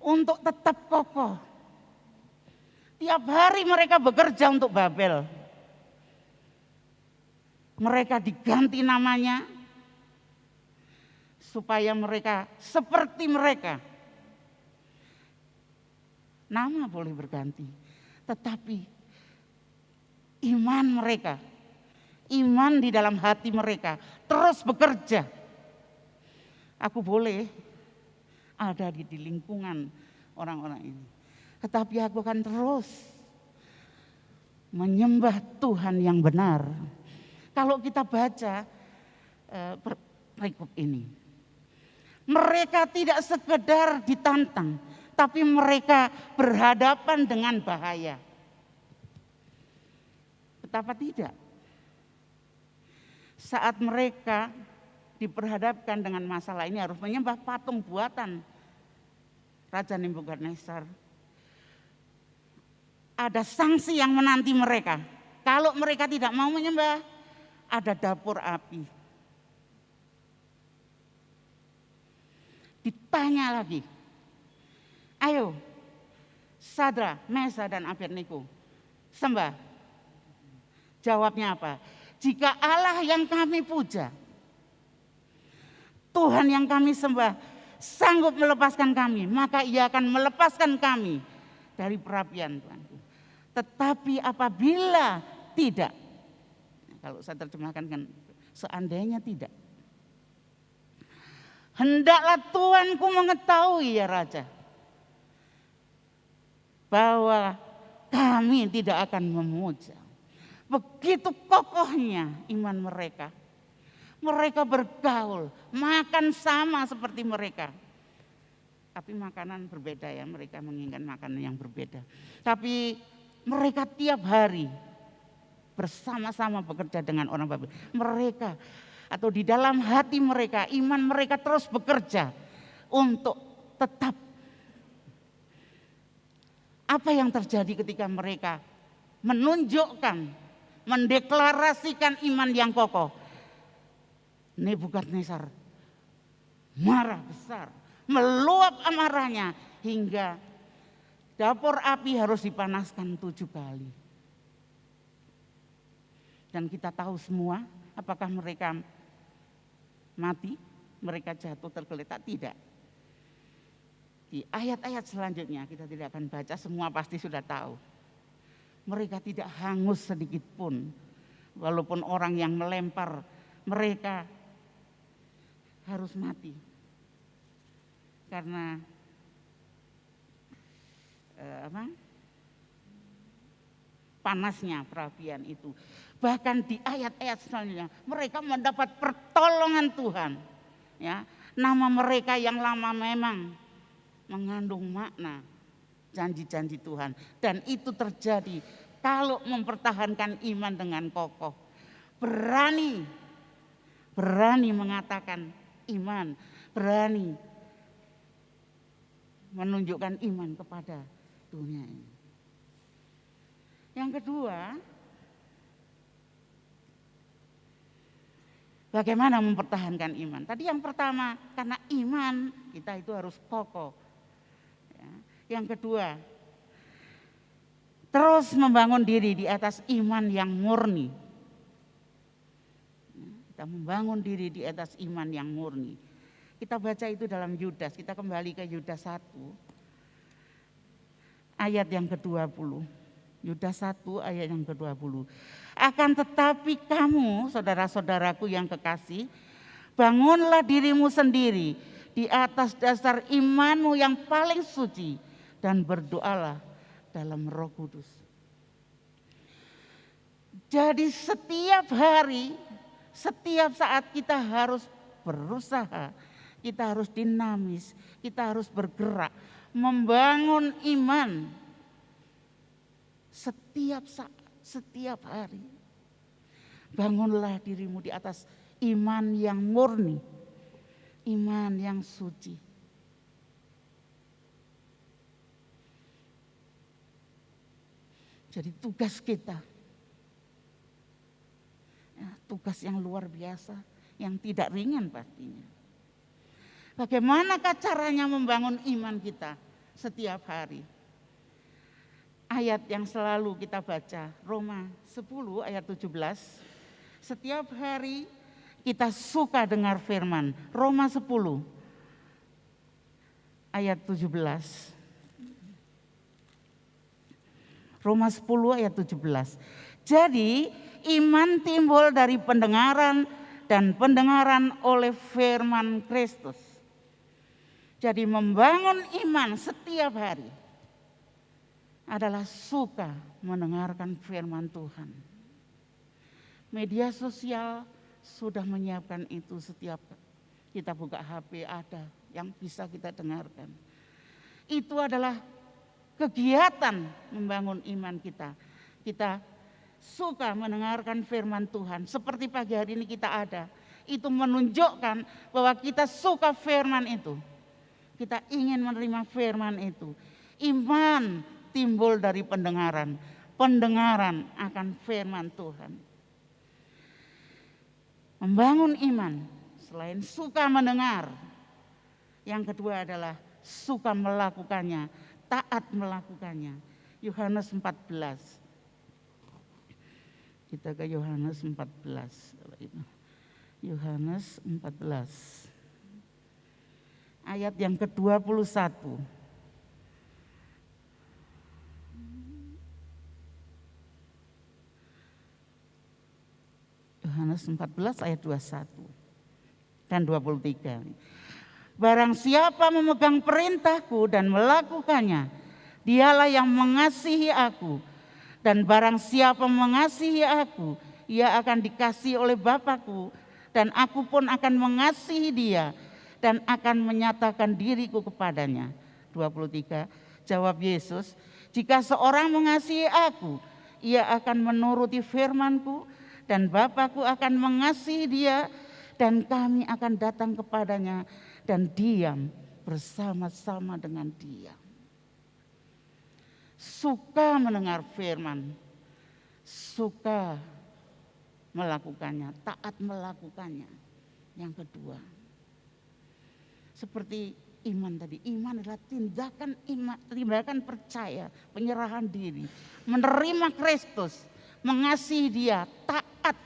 untuk tetap kokoh. Tiap hari mereka bekerja untuk Babel. Mereka diganti namanya supaya mereka seperti mereka. Nama boleh berganti, tetapi iman mereka, iman di dalam hati mereka terus bekerja. Aku boleh ada di lingkungan orang-orang ini, tetapi aku akan terus menyembah Tuhan yang benar. Kalau kita baca perikop ini, mereka tidak sekedar ditantang, tapi mereka berhadapan dengan bahaya. Betapa tidak? Saat mereka diperhadapkan dengan masalah ini harus menyembah patung buatan Raja Nebukadnezar, ada sanksi yang menanti mereka. Kalau mereka tidak mau menyembah, ada dapur api. Ditanya lagi, ayo Sadrah, Mesakh dan Abednego sembah. Jawabnya apa? Jika Allah yang kami puja, Tuhan yang kami sembah sanggup melepaskan kami, maka Ia akan melepaskan kami dari perapian Tuhanku. Tetapi apabila tidak, kalau saya terjemahkan kan, seandainya tidak, hendaklah Tuanku mengetahui ya Raja, bahwa kami tidak akan memuja. Begitu kokohnya iman mereka. Mereka bergaul, makan sama seperti mereka. Tapi makanan berbeda ya, mereka menginginkan makanan yang berbeda. Tapi mereka tiap hari bersama-sama bekerja dengan orang Babel. Mereka atau di dalam hati mereka, iman mereka terus bekerja untuk tetap. Apa yang terjadi ketika mereka menunjukkan, mendeklarasikan iman yang kokoh? Nebukadnezar marah besar, meluap amarahnya hingga dapur api harus dipanaskan 7 kali. Dan kita tahu semua, apakah mereka mati, mereka jatuh tergeletak? Tidak. Di ayat-ayat selanjutnya kita tidak akan baca, semua pasti sudah tahu. Mereka tidak hangus sedikit pun, walaupun orang yang melempar mereka harus mati karena panasnya perapian itu. Bahkan di ayat-ayat selanjutnya mereka mendapat pertolongan Tuhan. Ya, nama mereka yang lama memang mengandung makna janji-janji Tuhan, dan itu terjadi kalau mempertahankan iman dengan kokoh, berani mengatakan iman, berani menunjukkan iman kepada dunia ini. Yang kedua, bagaimana mempertahankan iman? Tadi yang pertama, karena iman kita itu harus kokoh. Yang kedua, terus membangun diri di atas iman yang murni. Kita membangun diri di atas iman yang murni. Kita baca itu dalam Yudas, kita kembali ke Yudas 1, ayat yang ke-20. Yudas 1 ayat yang ke-20. Akan tetapi kamu, saudara-saudaraku yang kekasih, bangunlah dirimu sendiri di atas dasar imanmu yang paling suci dan berdoalah dalam Roh Kudus. Jadi setiap hari, setiap saat kita harus berusaha, kita harus dinamis, kita harus bergerak, membangun iman setiap saat, setiap hari. Bangunlah dirimu di atas iman yang murni, iman yang suci. Jadi tugas kita, tugas yang luar biasa, yang tidak ringan pastinya. Bagaimanakah caranya membangun iman kita setiap hari? Ayat yang selalu kita baca, Roma 10 ayat 17. Setiap hari kita suka dengar firman. Roma 10 ayat 17. Roma 10 ayat 17. Jadi iman timbul dari pendengaran dan pendengaran oleh firman Kristus. Jadi membangun iman setiap hari adalah suka mendengarkan firman Tuhan. Media sosial sudah menyiapkan itu, setiap kita buka HP ada yang bisa kita dengarkan. Itu adalah kegiatan membangun iman kita. Kita suka mendengarkan firman Tuhan. Seperti pagi hari ini kita ada. Itu menunjukkan bahwa kita suka firman itu. Kita ingin menerima firman itu. Iman timbul dari pendengaran. Pendengaran akan firman Tuhan. Membangun iman selain suka mendengar. Yang kedua adalah suka melakukannya, taat melakukannya. Yohanes 14. Kita ke Yohanes 14. Yohanes 14. Ayat yang ke-21. Yohanes 14 ayat 21 dan 23. Barang siapa memegang perintahku dan melakukannya, dialah yang mengasihi aku. Dan barang siapa mengasihi aku, ia akan dikasihi oleh Bapa-Ku, dan aku pun akan mengasihi dia dan akan menyatakan diriku kepadanya. 23. Jawab Yesus, jika seorang mengasihi aku, ia akan menuruti firman-Ku, dan Bapa-Ku akan mengasihi dia, dan kami akan datang kepadanya dan diam bersama-sama dengan dia. Suka mendengar firman, suka melakukannya, taat melakukannya. Yang kedua, seperti iman tadi, iman adalah tindakan percaya, penyerahan diri, menerima Kristus, mengasihi dia, taat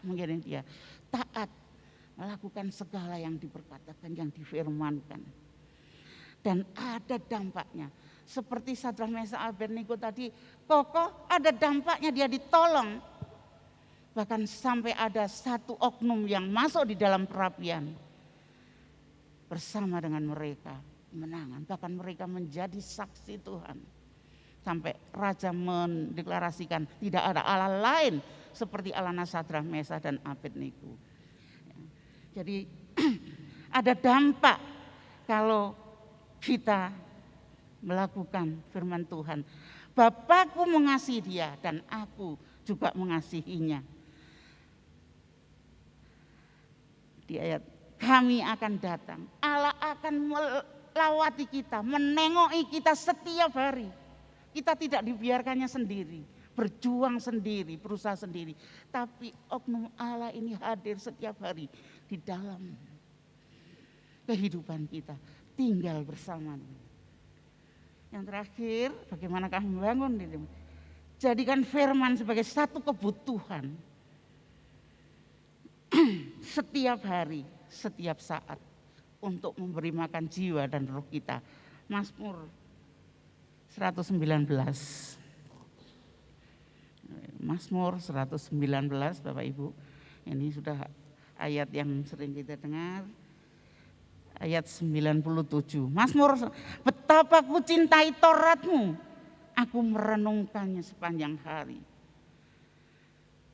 mengiring dia, taat melakukan segala yang diperkatakan, yang difirmankan. Dan ada dampaknya. Seperti Sadrak Mesak Abednego tadi, kokoh, ada dampaknya, dia ditolong. Bahkan sampai ada satu oknum yang masuk di dalam perapian bersama dengan mereka, kemenangan. Bahkan mereka menjadi saksi Tuhan. Sampai raja mendeklarasikan tidak ada Allah lain seperti Allah Sadrak Mesak dan Abednego. Jadi ada dampak kalau kita melakukan firman Tuhan. Bapakku mengasihi dia dan aku juga mengasihinya. Di ayat kami akan datang. Allah akan melawati kita, menengoki kita setiap hari. Kita tidak dibiarkannya sendiri, berjuang sendiri, berusaha sendiri. Tapi oknum Allah ini hadir setiap hari di dalam kehidupan kita, tinggal bersama. Yang terakhir, bagaimana kami membangun diri? Jadikan firman sebagai satu kebutuhan setiap hari, setiap saat untuk memberi makan jiwa dan roh kita. Mazmur 119 Mazmur 119 Bapak Ibu. Ini sudah ayat yang sering kita dengar. Ayat 97. Mazmur, betapa ku cintai Tauratmu, aku merenungkannya sepanjang hari.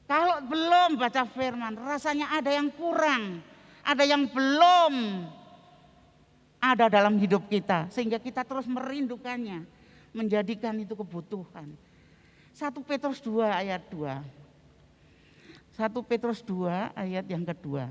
Kalau belum baca firman, rasanya ada yang kurang, ada yang belum ada dalam hidup kita, sehingga kita terus merindukannya, menjadikan itu kebutuhan. 1 Petrus 2 ayat 2. 1 Petrus 2 ayat yang kedua.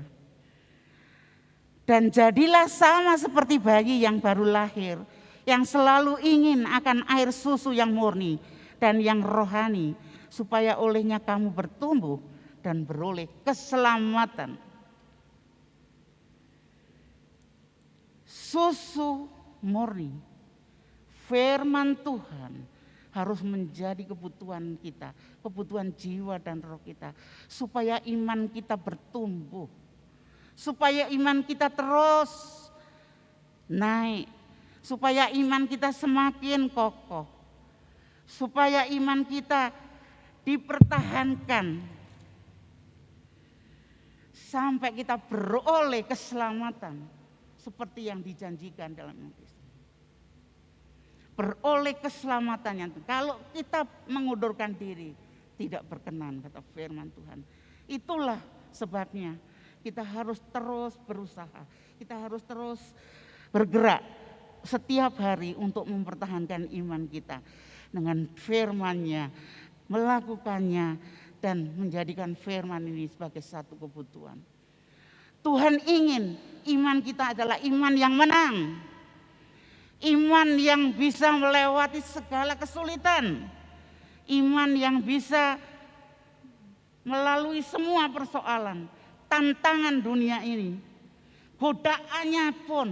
Dan jadilah sama seperti bayi yang baru lahir, yang selalu ingin akan air susu yang murni dan yang rohani, supaya olehnya kamu bertumbuh dan beroleh keselamatan. Susu murni, firman Tuhan harus menjadi kebutuhan kita, kebutuhan jiwa dan roh kita, supaya iman kita bertumbuh, supaya iman kita terus naik, supaya iman kita semakin kokoh, supaya iman kita dipertahankan sampai kita beroleh keselamatan seperti yang dijanjikan dalam Injil. Beroleh keselamatan yang kalau kita mengundurkan diri tidak berkenan, kata firman Tuhan. Itulah sebabnya kita harus terus berusaha, kita harus terus bergerak setiap hari untuk mempertahankan iman kita dengan firman-Nya, melakukannya dan menjadikan firman ini sebagai satu kebutuhan. Tuhan ingin iman kita adalah iman yang menang, iman yang bisa melewati segala kesulitan, iman yang bisa melalui semua persoalan, tantangan dunia ini, godaannya pun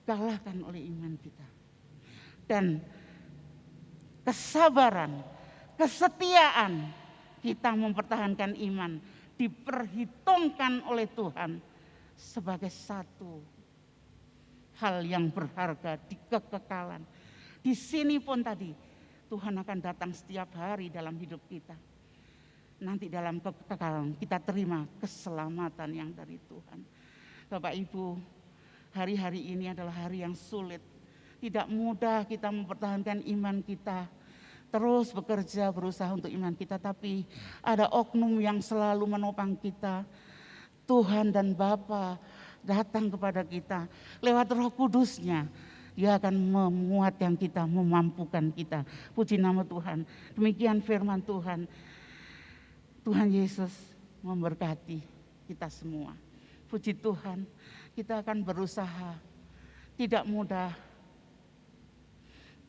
dikalahkan oleh iman kita. Dan kesabaran, kesetiaan kita mempertahankan iman diperhitungkan oleh Tuhan sebagai satu hal yang berharga di kekekalan. Di sini pun tadi Tuhan akan datang setiap hari dalam hidup kita. Nanti dalam kekekalan kita terima keselamatan yang dari Tuhan. Bapak Ibu, hari-hari ini adalah hari yang sulit. Tidak mudah kita mempertahankan iman kita. Terus bekerja, berusaha untuk iman kita. Tapi ada oknum yang selalu menopang kita. Tuhan dan Bapa datang kepada kita. Lewat Roh Kudus-Nya, Dia akan memuatkan kita, memampukan kita. Puji nama Tuhan. Demikian firman Tuhan. Tuhan Yesus memberkati kita semua. Puji Tuhan, kita akan berusaha. Tidak mudah.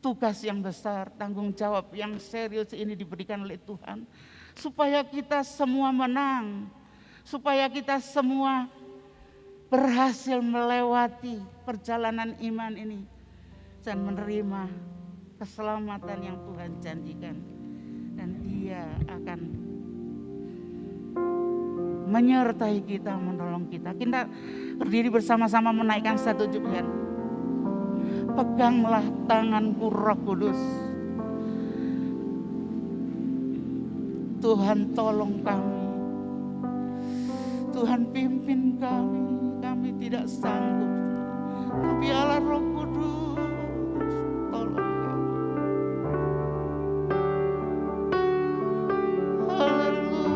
Tugas yang besar, tanggung jawab yang serius ini diberikan oleh Tuhan. Supaya kita semua menang. Supaya kita semua berhasil melewati perjalanan iman ini. Dan menerima keselamatan yang Tuhan janjikan. Dan Dia akan menyertai kita, menolong kita. Kita berdiri bersama-sama menaikkan satu jubilan. Peganglah tanganku Roh Kudus. Tuhan tolong kami. Tuhan pimpin kami. Kami tidak sanggup. Tapi Allah Roh Kudus tolong kami. Haleluya.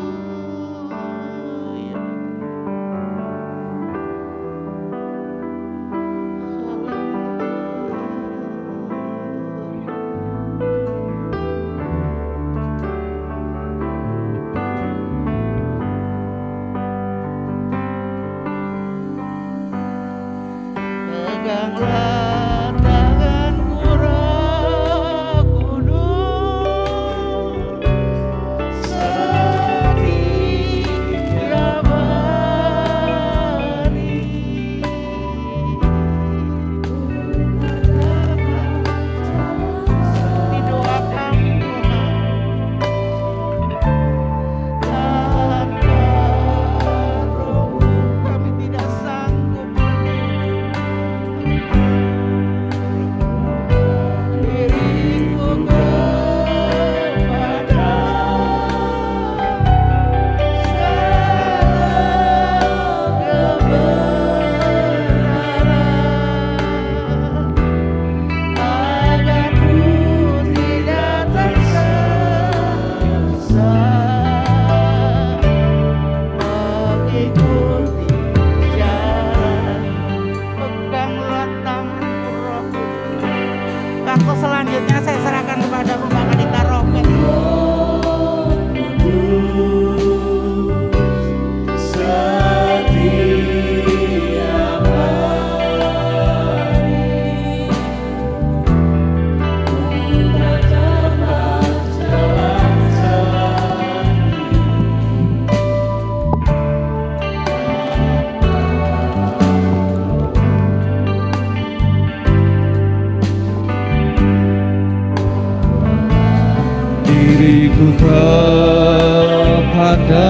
Peganglah tanganku Roh Kudus, setia beri. Seperti doa kami Tuhan, tanpa Roh-Mu kami tidak sanggup. Untuk selanjutnya saya serahkan kepada Bapak Kadita Robert. Diriku kepada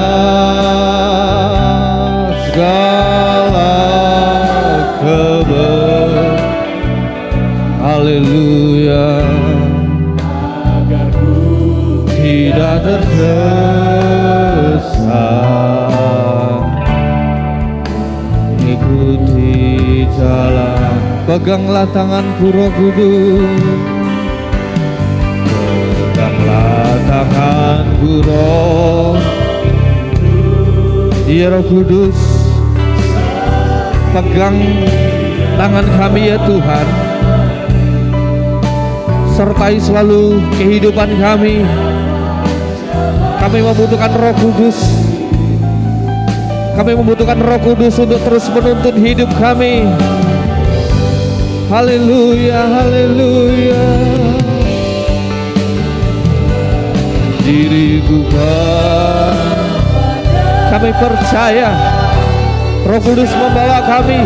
segala haleluya, agar ku tidak tergesa, ikuti jalan. Peganglah tanganku Roh Kudus, peganglah tanganku Roh, ya Roh Kudus, pegang tangan kami ya Tuhan, sertai selalu kehidupan kami. Kami membutuhkan Roh Kudus, kami membutuhkan Roh Kudus untuk terus menuntun hidup kami. Haleluya, haleluya. Diriku kami percaya Roh Kudus membawa kami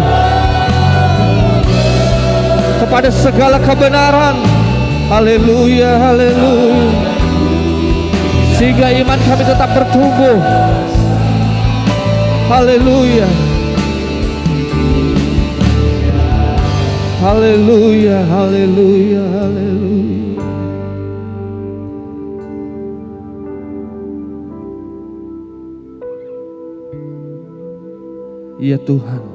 kepada segala kebenaran. Haleluya, haleluya. Sehingga iman kami tetap bertumbuh. Haleluya, haleluya, haleluya, haleluya. Ya Tuhan,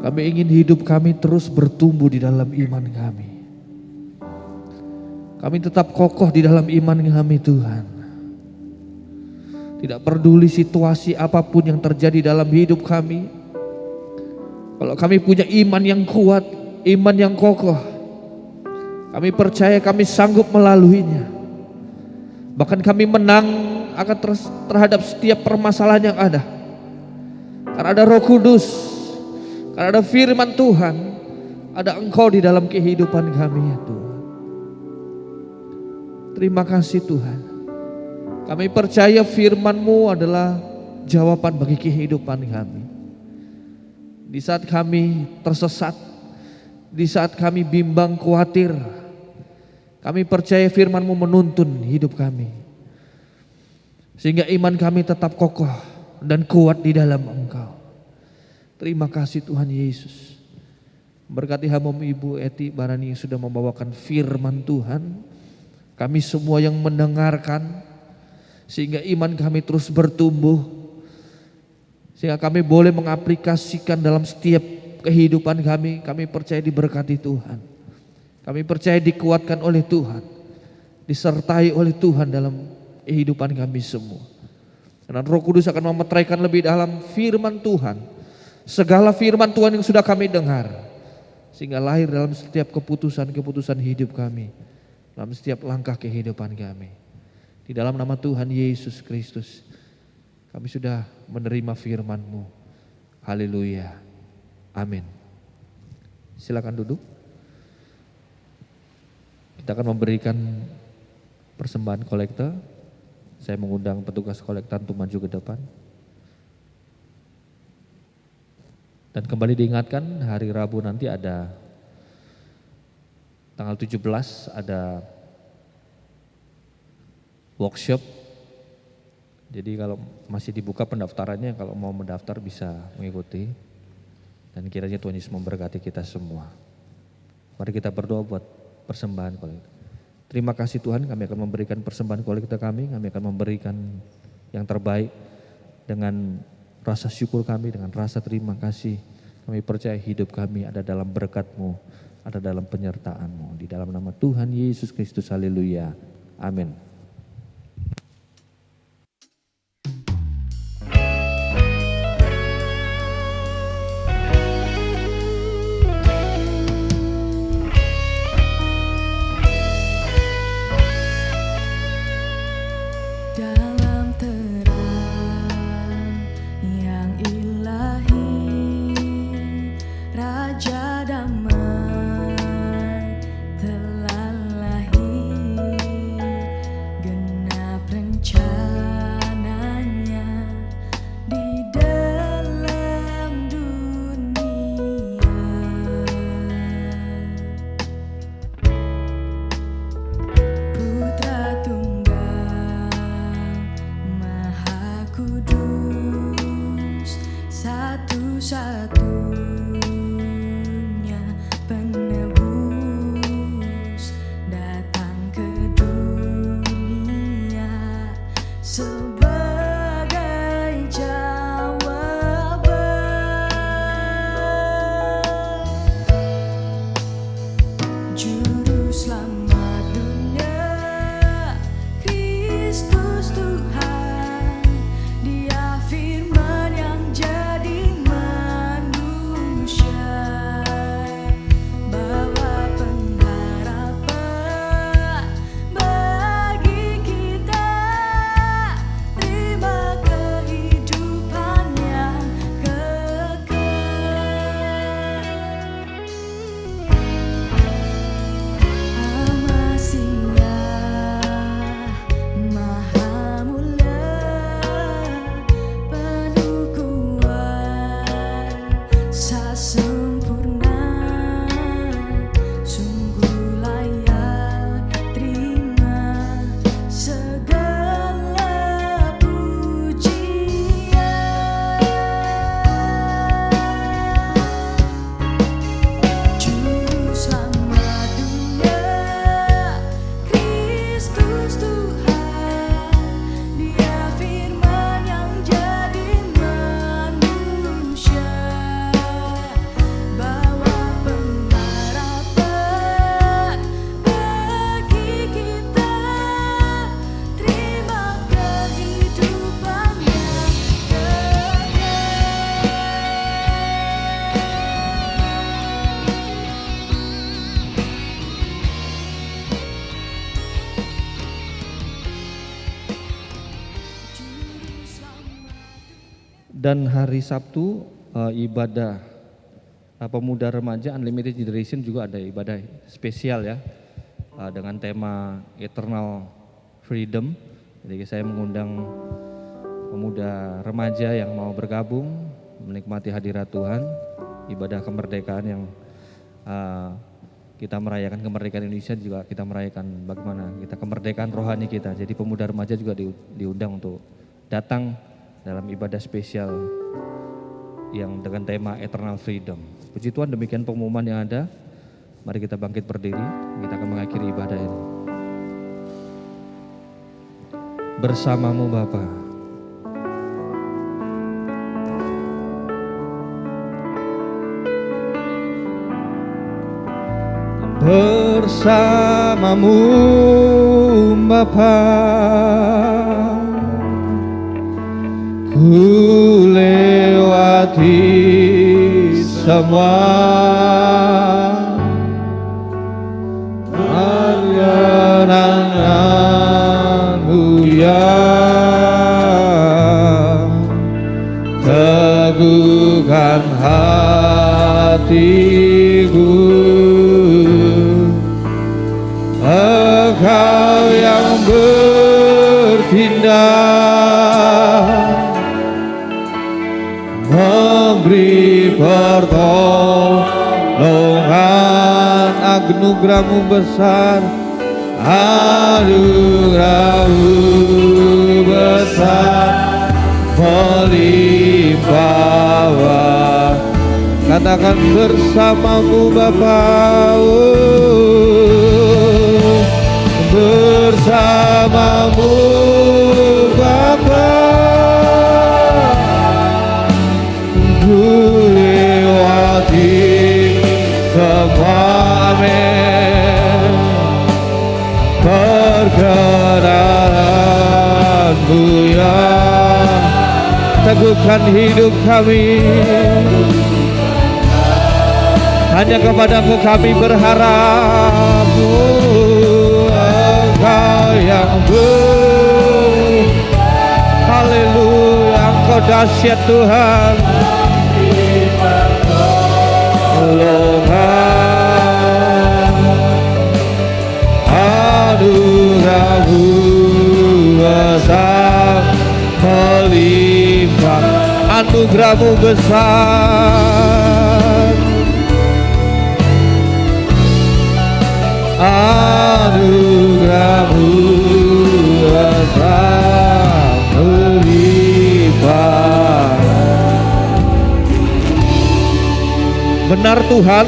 kami ingin hidup kami terus bertumbuh di dalam iman kami. Kami tetap kokoh di dalam iman kami Tuhan. Tidak peduli situasi apapun yang terjadi dalam hidup kami. Kalau kami punya iman yang kuat, iman yang kokoh, kami percaya kami sanggup melaluinya. Bahkan kami menang akan terhadap setiap permasalahan yang ada. Karena ada Roh Kudus, karena ada firman Tuhan, ada Engkau di dalam kehidupan kami ya Tuhan. Terima kasih Tuhan. Kami percaya firman-Mu adalah jawaban bagi kehidupan kami. Di saat kami tersesat, di saat kami bimbang khawatir, kami percaya firman-Mu menuntun hidup kami. Sehingga iman kami tetap kokoh dan kuat di dalam Engkau. Terima kasih Tuhan Yesus. Berkati hamba-Mu Ibu Eti Barani yang sudah membawakan firman Tuhan. Kami semua yang mendengarkan, sehingga iman kami terus bertumbuh, sehingga kami boleh mengaplikasikan dalam setiap kehidupan kami. Kami percaya diberkati Tuhan, kami percaya dikuatkan oleh Tuhan, disertai oleh Tuhan dalam kehidupan kami semua. Dan Roh Kudus akan memeteraikan lebih dalam firman Tuhan, segala firman Tuhan yang sudah kami dengar, sehingga lahir dalam setiap keputusan-keputusan hidup kami, dalam setiap langkah kehidupan kami. Di dalam nama Tuhan Yesus Kristus, kami sudah menerima firman-Mu. Haleluya. Amin. Silakan duduk. Kita akan memberikan persembahan kolekte. Saya mengundang petugas kolektor untuk maju ke depan. Dan kembali diingatkan, hari Rabu nanti ada tanggal 17 ada workshop. Jadi kalau masih dibuka pendaftarannya, kalau mau mendaftar bisa mengikuti. Dan kiranya Tuhan Yesus memberkati kita semua. Mari kita berdoa buat persembahan kolektor. Terima kasih Tuhan, kami akan memberikan persembahan kolektor kami akan memberikan yang terbaik dengan rasa syukur kami, dengan rasa terima kasih. Kami percaya hidup kami ada dalam berkat-Mu, ada dalam penyertaan-Mu. Di dalam nama Tuhan Yesus Kristus, haleluya. Amin. satu-satunya penebus datang ke dunia sebagai jawaban. Juru selamat dunia, Kristus Tuhan, Dia firman yang jadi manusia, bawa pengharapan bagi kita, terima kehidupan yang kekal. Amasiya Maha Mulia, penuh kuasa sempurna, sungguh layak terima segala pujian. Juru selamat dunia, Kristus Tuhan, Dia firman yang jadi manusia, bawa pengharapan bagi kita, terima kehidupan yang Dan hari Sabtu ibadah pemuda remaja Unlimited Generation juga ada ibadah spesial ya, dengan tema Eternal Freedom. Jadi saya mengundang pemuda remaja yang mau bergabung menikmati hadirat Tuhan, ibadah kemerdekaan yang kita merayakan kemerdekaan Indonesia, juga kita merayakan bagaimana kita kemerdekaan rohani kita. Jadi pemuda remaja juga diundang untuk datang dalam ibadah spesial yang dengan tema Eternal Freedom. Puji Tuhan, demikian pengumuman yang ada. Mari kita bangkit berdiri, kita akan mengakhiri ibadah ini. Bersamamu Bapa. Bersamamu Bapa, ku lewati semua perjalananmu yang teguhkan hatiku. Engkau yang bertindak, memberi pertolongan, anugerahmu besar, anugerahmu besar melimpah. Katakan bersamamu Bapa, bersamamu Bapa, ku lewati semua perkenalanmu yang teguhkan hidup kami. Hanya kepadamu kami berharap, Engkau yang haleluya, Engkau dahsyat Tuhan. Tolongan anugerahmu besar melimpah, anugerahmu besar, anugerahmu besar melimpah. Benar Tuhan,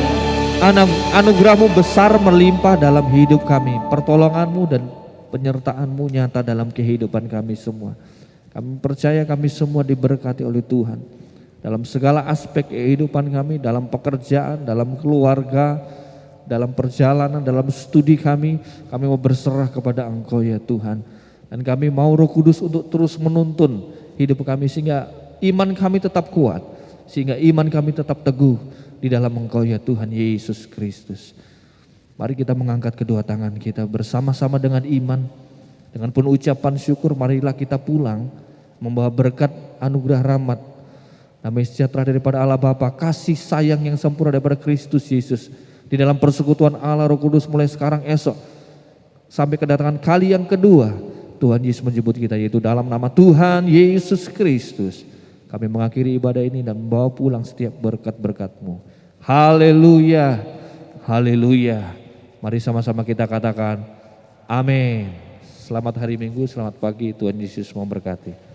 anugerah-Mu besar melimpah dalam hidup kami. Pertolongan-Mu dan penyertaan-Mu nyata dalam kehidupan kami semua. Kami percaya kami semua diberkati oleh Tuhan. Dalam segala aspek kehidupan kami, dalam pekerjaan, dalam keluarga, dalam perjalanan, dalam studi kami mau berserah kepada Engkau ya Tuhan. Dan kami mau Roh Kudus untuk terus menuntun hidup kami sehingga iman kami tetap kuat, sehingga iman kami tetap teguh di dalam Engkau ya Tuhan Yesus Kristus. Mari kita mengangkat kedua tangan kita bersama-sama dengan iman, dengan penuh ucapan syukur. Marilah kita pulang membawa berkat anugerah rahmat, damai sejahtera daripada Allah Bapa, kasih sayang yang sempurna daripada Kristus Yesus di dalam persekutuan Allah Roh Kudus mulai sekarang, esok, sampai kedatangan kali yang kedua. Tuhan Yesus menjemput kita, yaitu dalam nama Tuhan Yesus Kristus. Kami mengakhiri ibadah ini dan membawa pulang setiap berkat-berkat-Mu. Haleluya, haleluya. Mari sama-sama kita katakan amin. Selamat hari Minggu, selamat pagi, Tuhan Yesus memberkati.